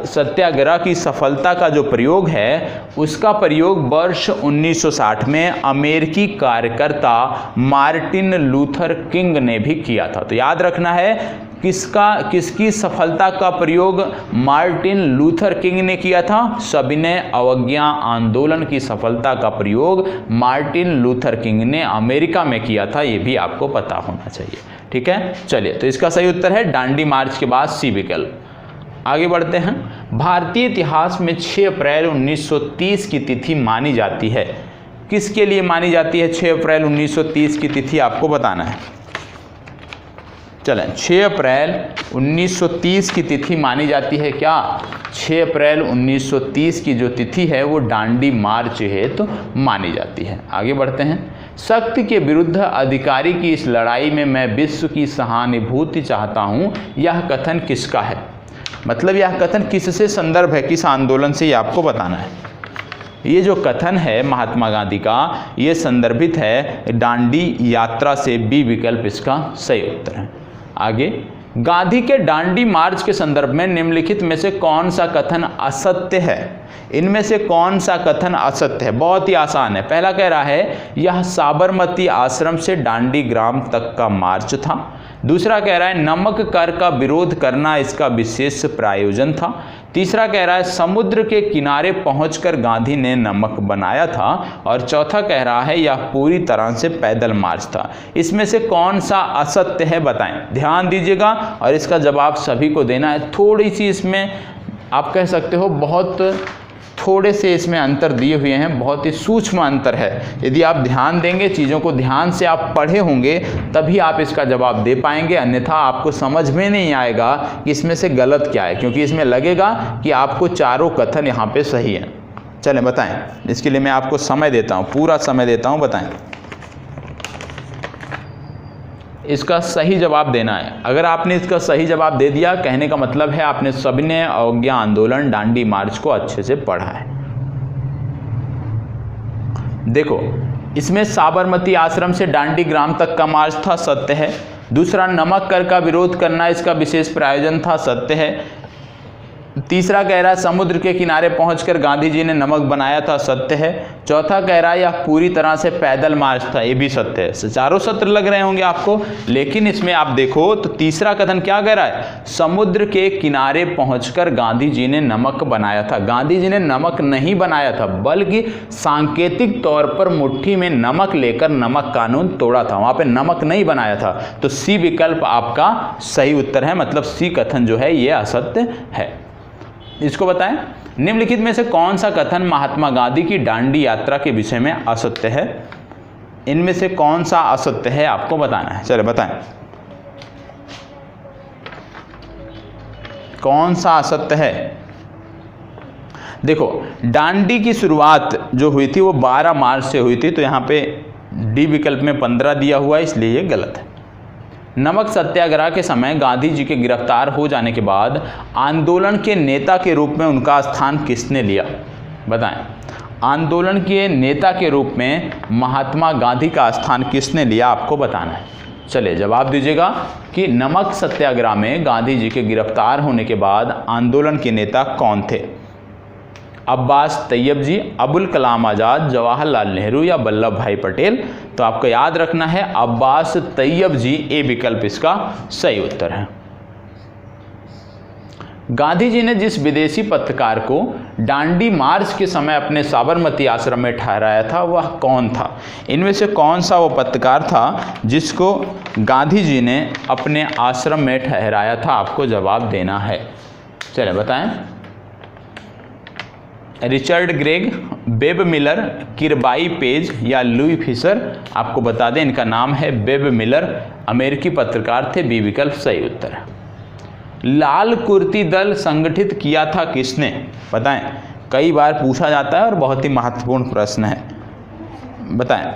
सत्याग्रह की सफलता का जो प्रयोग है उसका प्रयोग वर्ष 1960 में अमेरिकी कार्यकर्ता मार्टिन लूथर किंग ने भी किया था। तो याद रखना है किसकी सफलता का प्रयोग मार्टिन लूथर किंग ने किया था? सविनय अवज्ञा आंदोलन की सफलता का प्रयोग मार्टिन लूथर किंग ने अमेरिका में किया था। ये भी आपको पता होना चाहिए, ठीक है। चलिए, तो इसका सही उत्तर है डांडी मार्च के बाद सी विकल्प। आगे बढ़ते हैं। भारतीय इतिहास में 6 अप्रैल 1930 की तिथि मानी जाती है। किसके लिए मानी जाती है 6 अप्रैल 1930 की तिथि? आपको बताना है। चलें, 6 अप्रैल 1930 की तिथि मानी जाती है क्या? 6 अप्रैल 1930 की जो तिथि है वो डांडी मार्च है तो मानी जाती है। आगे बढ़ते हैं। शक्ति के विरुद्ध अधिकारी की इस लड़ाई में मैं विश्व की सहानुभूति चाहता हूँ, यह कथन किसका है? मतलब यह कथन किससे संदर्भ है, किस आंदोलन से, ये आपको बताना है। ये जो कथन है महात्मा गांधी का ये संदर्भित है डांडी यात्रा से। बी विकल्प इसका सही उत्तर है। आगे, गांधी के डांडी मार्च के संदर्भ में निम्नलिखित में से कौन सा कथन असत्य है? इनमें से कौन सा कथन असत्य है? बहुत ही आसान है। पहला कह रहा है यह साबरमती आश्रम से डांडी ग्राम तक का मार्च था। दूसरा कह रहा है नमक कर का विरोध करना इसका विशेष प्रायोजन था। तीसरा कह रहा है समुद्र के किनारे पहुंचकर गांधी ने नमक बनाया था। और चौथा कह रहा है यह पूरी तरह से पैदल मार्च था। इसमें से कौन सा असत्य है बताएं। ध्यान दीजिएगा और इसका जवाब सभी को देना है। थोड़ी सी इसमें आप कह सकते हो बहुत थोड़े से इसमें अंतर दिए हुए हैं, बहुत ही सूक्ष्म अंतर है। यदि आप ध्यान देंगे, चीज़ों को ध्यान से आप पढ़े होंगे तभी आप इसका जवाब दे पाएंगे, अन्यथा आपको समझ में नहीं आएगा कि इसमें से गलत क्या है, क्योंकि इसमें लगेगा कि आपको चारों कथन यहाँ पे सही हैं। चलें बताएं, इसके लिए मैं आपको समय देता हूँ, पूरा समय देता हूँ, बताएं। इसका सही जवाब देना है। अगर आपने इसका सही जवाब दे दिया, कहने का मतलब है आपने सविनय अवज्ञा आंदोलन दांडी मार्च को अच्छे से पढ़ा है। देखो, इसमें साबरमती आश्रम से दांडी ग्राम तक का मार्च था, सत्य है। दूसरा, नमक कर का विरोध करना इसका विशेष प्रायोजन था, सत्य है। तीसरा कह रहा है समुद्र के किनारे पहुंचकर गांधी जी ने नमक बनाया था, सत्य है। चौथा कह रहा है यह पूरी तरह से पैदल मार्च था, ये भी सत्य है। चारों सत्य लग रहे होंगे आपको, लेकिन इसमें आप देखो तो तीसरा कथन क्या कह रहा है, समुद्र के किनारे पहुंचकर गांधी जी ने नमक बनाया था। गांधी जी ने नमक नहीं बनाया था, बल्कि सांकेतिक तौर पर मुट्ठी में नमक लेकर नमक कानून तोड़ा था, वहां पे नमक नहीं बनाया था। तो सी विकल्प आपका सही उत्तर है, मतलब सी कथन जो है ये असत्य है। इसको बताएं, निम्नलिखित में से कौन सा कथन महात्मा गांधी की दांडी यात्रा के विषय में असत्य है? इनमें से कौन सा असत्य है आपको बताना है। चलिए बताएं, कौन सा असत्य है? देखो, दांडी की शुरुआत जो हुई थी वो 12 मार्च से हुई थी, तो यहाँ पे डी विकल्प में 15 दिया हुआ है, इसलिए ये गलत है। नमक सत्याग्रह के समय गांधी जी के गिरफ्तार हो जाने के बाद आंदोलन के नेता के रूप में उनका स्थान किसने लिया? बताएं, आंदोलन के नेता के रूप में महात्मा गांधी का स्थान किसने लिया, आपको बताना है। चलिए जवाब दीजिएगा कि नमक सत्याग्रह में गांधी जी के गिरफ्तार होने के बाद आंदोलन के नेता कौन थे? अब्बास तैयब जी, अबुल कलाम आज़ाद, जवाहरलाल नेहरू या वल्लभ भाई पटेल? तो आपको याद रखना है अब्बास तैयब जी, ए विकल्प इसका सही उत्तर है। गांधी जी ने जिस विदेशी पत्रकार को दांडी मार्च के समय अपने साबरमती आश्रम में ठहराया था वह कौन था? इनमें से कौन सा वो पत्रकार था जिसको गांधी जी ने अपने आश्रम में ठहराया था? आपको जवाब देना है। चलिए बताएं, Richard Gregg, Babe Miller, Kirby Page या लुई फिशर? आपको बता दें इनका नाम है बेब मिलर, अमेरिकी पत्रकार थे, बी विकल्प सही उत्तर है। लाल कुर्ती दल संगठित किया था किसने? बताएं, कई बार पूछा जाता है और बहुत ही महत्वपूर्ण प्रश्न है। बताएं,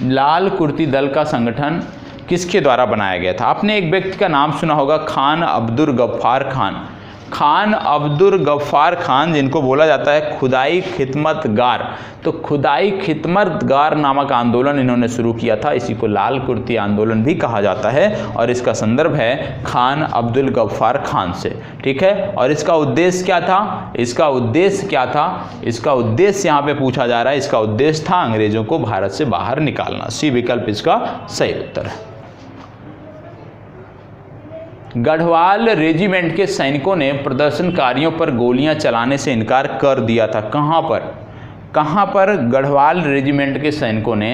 लाल कुर्ती दल का संगठन किसके द्वारा बनाया गया था? आपने एक व्यक्ति का नाम सुना होगा, खान अब्दुल गफ्फार खान। खान अब्दुल गफ्फार खान, जिनको बोला जाता है खुदाई खिदमतगार, तो खुदाई खिदमतगार नामक आंदोलन इन्होंने शुरू किया था। इसी को लाल कुर्ती आंदोलन भी कहा जाता है और इसका संदर्भ है खान अब्दुल गफ्फार खान से, ठीक है। और इसका उद्देश्य क्या था? इसका उद्देश्य क्या था? इसका उद्देश्य यहाँ पे पूछा जा रहा है, इसका उद्देश्य था अंग्रेजों को भारत से बाहर निकालना। सी विकल्प इसका सही उत्तर है। गढ़वाल रेजिमेंट के सैनिकों ने प्रदर्शनकारियों पर गोलियां चलाने से इनकार कर दिया था। कहां पर गढ़वाल रेजिमेंट के सैनिकों ने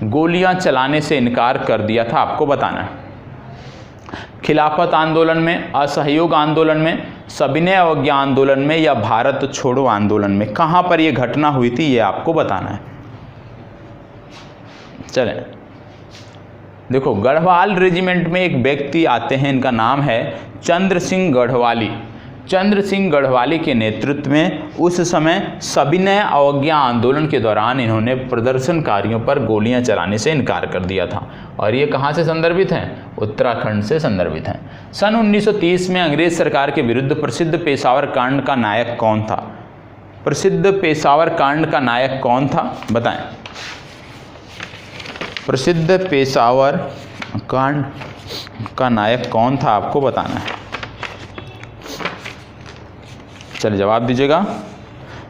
गोलियां चलाने से इनकार कर दिया था? आपको बताना है। खिलाफत आंदोलन में, असहयोग आंदोलन में, सविनय अवज्ञा आंदोलन में या भारत छोड़ो आंदोलन में? कहां पर यह घटना हुई थी ये आपको बताना है। चलें, देखो, गढ़वाल रेजिमेंट में एक व्यक्ति आते हैं, इनका नाम है चंद्र सिंह गढ़वाली। चंद्र सिंह गढ़वाली के नेतृत्व में उस समय सविनय अवज्ञा आंदोलन के दौरान इन्होंने प्रदर्शनकारियों पर गोलियां चलाने से इनकार कर दिया था। और ये कहाँ से संदर्भित हैं? उत्तराखंड से संदर्भित हैं। सन 1930 में अंग्रेज सरकार के विरुद्ध प्रसिद्ध पेशावर कांड का नायक कौन था? प्रसिद्ध पेशावर कांड का नायक कौन था? बताएं, प्रसिद्ध पेशावर कांड का नायक कौन था? आपको बताना है। चलिए जवाब दीजिएगा।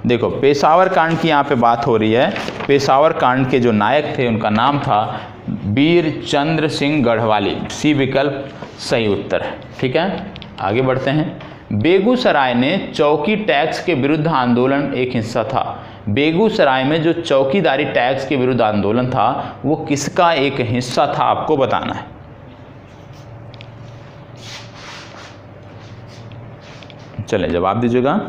देखो, पेशावर कांड की यहाँ पे बात हो रही है। पेशावर कांड के जो नायक थे उनका नाम था वीर चंद्र सिंह गढ़वाली। सी विकल्प सही उत्तर है, ठीक है। आगे बढ़ते हैं। बेगूसराय ने चौकी टैक्स के विरुद्ध आंदोलन एक हिस्सा था। बेगूसराय में जो चौकीदारी टैक्स के विरुद्ध आंदोलन था वो किसका एक हिस्सा था? आपको बताना है। चले जवाब दीजिएगा।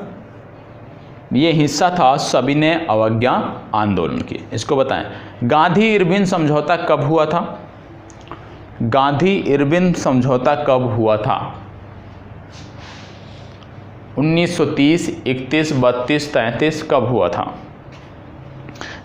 ये हिस्सा था सविनय अवज्ञा आंदोलन की। इसको बताएं, गांधी इरविन समझौता कब हुआ था? गांधी इरविन समझौता कब हुआ था? 1930, 31, 32, 33 कब हुआ था?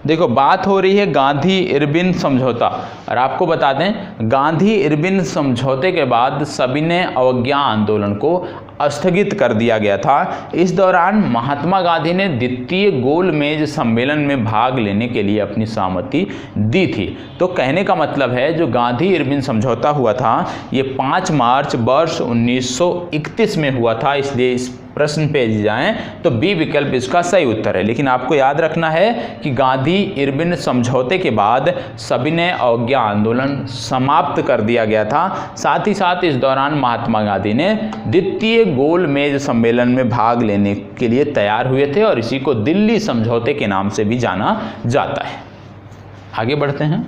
देखो बात हो रही है गांधी इरविन समझौता, और आपको बता दें गांधी इरविन समझौते के बाद सविनय अवज्ञा आंदोलन को स्थगित कर दिया गया था। इस दौरान महात्मा गांधी ने द्वितीय गोलमेज सम्मेलन में भाग लेने के लिए अपनी सहमति दी थी। तो कहने का मतलब है जो गांधी इरविन समझौता हुआ था ये 5 मार्च वर्ष 1931 में हुआ था, इसलिए इस प्रश्न पे जाएं तो बी विकल्प इसका सही उत्तर है। लेकिन आपको याद रखना है कि गांधी इरविन समझौते के बाद सविनय अवज्ञा आंदोलन समाप्त कर दिया गया था। साथ ही साथ इस दौरान महात्मा गांधी ने द्वितीय गोलमेज सम्मेलन में भाग लेने के लिए तैयार हुए थे और इसी को दिल्ली समझौते के नाम से भी जाना जाता है। आगे बढ़ते हैं।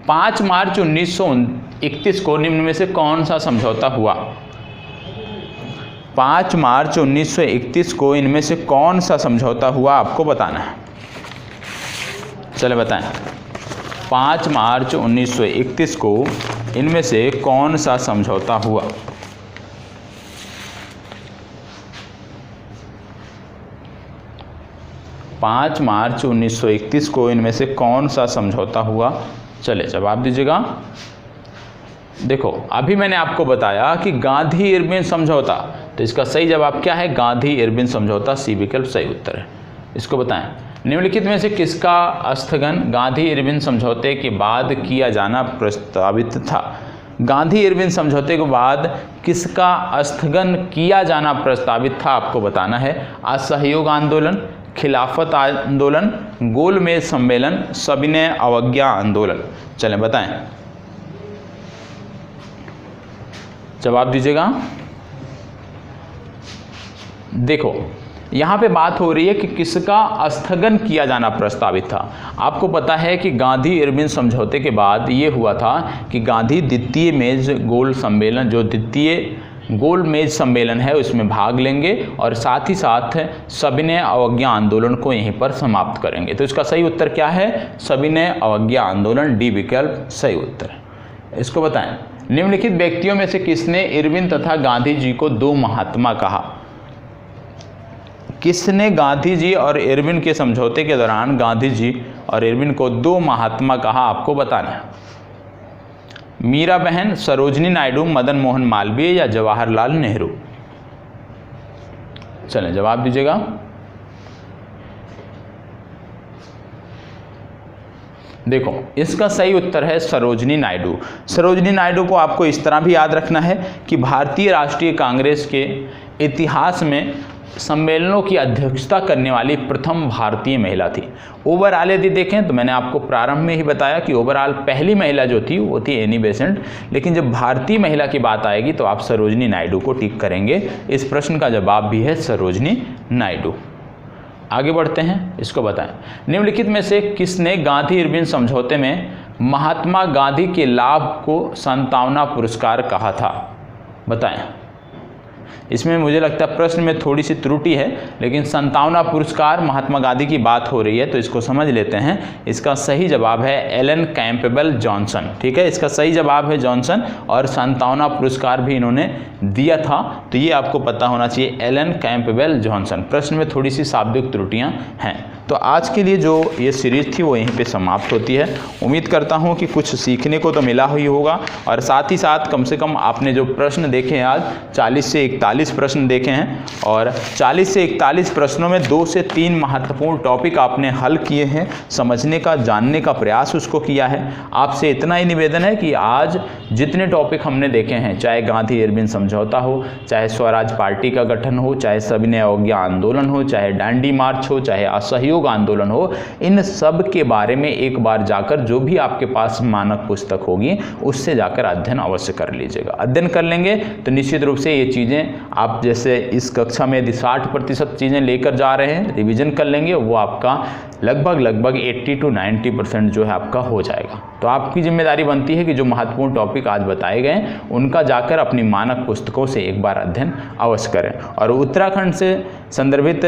5 मार्च 1931 को निम्न में से कौन सा समझौता हुआ? 5 मार्च 1931 को इनमें से कौन सा समझौता हुआ आपको बताना है। चले बताएं। 5 मार्च 1931 को इनमें से कौन सा समझौता हुआ? पाँच मार्च 1931 को इनमें से कौन सा समझौता हुआ? चले जवाब दीजिएगा। देखो अभी मैंने आपको बताया कि गांधी इरविन समझौता, तो इसका सही जवाब क्या है? गांधी इरविन समझौता, सी विकल्प सही उत्तर है। इसको बताएं निम्नलिखित में से किसका स्थगन गांधी इरविन समझौते के बाद किया जाना प्रस्तावित था? गांधी इरविन समझौते के बाद किसका स्थगन किया जाना प्रस्तावित था आपको बताना है। असहयोग आंदोलन, खिलाफत आंदोलन, गोलमेज सम्मेलन, सविनय अवज्ञा आंदोलन। चलें बताएं, जवाब दीजिएगा। देखो यहाँ पे बात हो रही है कि किसका स्थगन किया जाना प्रस्तावित था। आपको पता है कि गांधी इरविन समझौते के बाद ये हुआ था कि गांधी द्वितीय मेज गोल सम्मेलन, जो द्वितीय गोल मेज सम्मेलन है उसमें भाग लेंगे और साथ ही साथ सविनय अवज्ञा आंदोलन को यहीं पर समाप्त करेंगे। तो इसका सही उत्तर क्या है? सविनय अवज्ञा आंदोलन, डी विकल्प सही उत्तर है। इसको बताएं निम्नलिखित व्यक्तियों में से किसने इरविन तथा गांधी जी को दो महात्मा कहा? किसने गांधी जी और इरविन के समझौते के दौरान गांधी जी और इरविन को दो महात्मा कहा आपको बताना है। मीरा बहन, सरोजनी नायडू, मदन मोहन मालवीय या जवाहरलाल नेहरू? चलें जवाब दीजिएगा। देखो इसका सही उत्तर है सरोजनी नायडू। सरोजनी नायडू को आपको इस तरह भी याद रखना है कि भारतीय राष्ट्रीय कांग्रेस के इतिहास में सम्मेलनों की अध्यक्षता करने वाली प्रथम भारतीय महिला थी। ओवरऑल यदि देखें तो मैंने आपको प्रारंभ में ही बताया कि ओवरऑल पहली महिला जो थी वो थी एनी बेसेंट, लेकिन जब भारतीय महिला की बात आएगी तो आप सरोजनी नायडू को टिक करेंगे। इस प्रश्न का जवाब भी है सरोजनी नायडू। आगे बढ़ते हैं, इसको बताएं निम्नलिखित में से किसने गांधी इरविन समझौते में महात्मा गांधी के लाभ को सांत्वना पुरस्कार कहा था? बताएं। इसमें मुझे लगता है प्रश्न में थोड़ी सी त्रुटि है, लेकिन सांत्वना पुरस्कार महात्मा गांधी की बात हो रही है तो इसको समझ लेते हैं। इसका सही जवाब है एलन कैंपबेल जॉनसन। ठीक है, इसका सही जवाब है जॉनसन, और सांत्वना पुरस्कार भी इन्होंने दिया था, तो ये आपको पता होना चाहिए, एलन कैंपबेल जॉनसन। प्रश्न में थोड़ी सी शाब्दिक त्रुटियाँ हैं। तो आज के लिए जो ये सीरीज थी वो यहीं पे समाप्त होती है। उम्मीद करता हूँ कि कुछ सीखने को तो मिला ही होगा, और साथ ही साथ कम से कम आपने जो प्रश्न देखे हैं आज 40 से 41 प्रश्न देखे हैं, और 40 से 41 प्रश्नों में 2 से 3 महत्वपूर्ण टॉपिक आपने हल किए हैं, समझने का, जानने का प्रयास उसको किया है। आपसे इतना ही निवेदन है कि आज जितने टॉपिक हमने देखे हैं, चाहे गांधी इरविन समझौता हो, चाहे स्वराज पार्टी का गठन हो, चाहे सविनय अवज्ञा आंदोलन हो, चाहे डांडी मार्च हो, चाहे असहयोग आंदोलन हो, इन सब के बारे में एक बार जाकर जो भी आपके पास मानक पुस्तक होगी उससे जाकर अध्ययन अवश्य कर लीजिएगा। अध्ययन कर लेंगे तो निश्चित रूप से ये चीज़ें आप जैसे इस कक्षा में यदि 60% चीज़ें लेकर जा रहे हैं, रिवीजन कर लेंगे, वो आपका लगभग 80 to 90% जो है आपका हो जाएगा। तो आपकी जिम्मेदारी बनती है कि जो महत्वपूर्ण टॉपिक आज बताए गए उनका जाकर अपनी मानक पुस्तकों से एक बार अध्ययन अवश्य करें। और उत्तराखंड से संदर्भित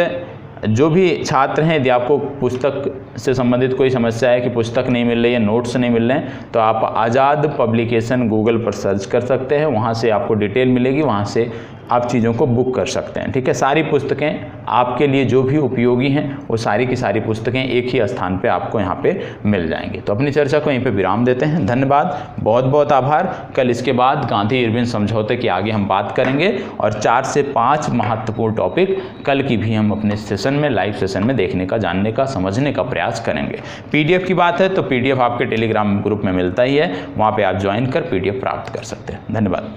जो भी छात्र हैं, यदि आपको पुस्तक से संबंधित कोई समस्या है कि पुस्तक नहीं मिल रही है, नोट्स नहीं मिल रहे हैं, तो आप आज़ाद पब्लिकेशन गूगल पर सर्च कर सकते हैं, वहाँ से आपको डिटेल मिलेगी, वहाँ से आप चीज़ों को बुक कर सकते हैं। ठीक है, सारी पुस्तकें आपके लिए जो भी उपयोगी हैं वो सारी की सारी पुस्तकें एक ही स्थान पे आपको यहाँ पे मिल जाएंगी। तो अपनी चर्चा को यहीं पे विराम देते हैं। धन्यवाद, बहुत बहुत आभार। कल इसके बाद गांधी इरविन समझौते की आगे हम बात करेंगे और 4 से 5 महत्वपूर्ण टॉपिक कल की भी हम अपने सेशन में, लाइव सेशन में देखने का, जानने का, समझने का प्रयास करेंगे। PDF की बात है तो PDF आपके टेलीग्राम ग्रुप में मिलता ही है, वहाँ पर आप ज्वाइन कर PDF प्राप्त कर सकते हैं। धन्यवाद।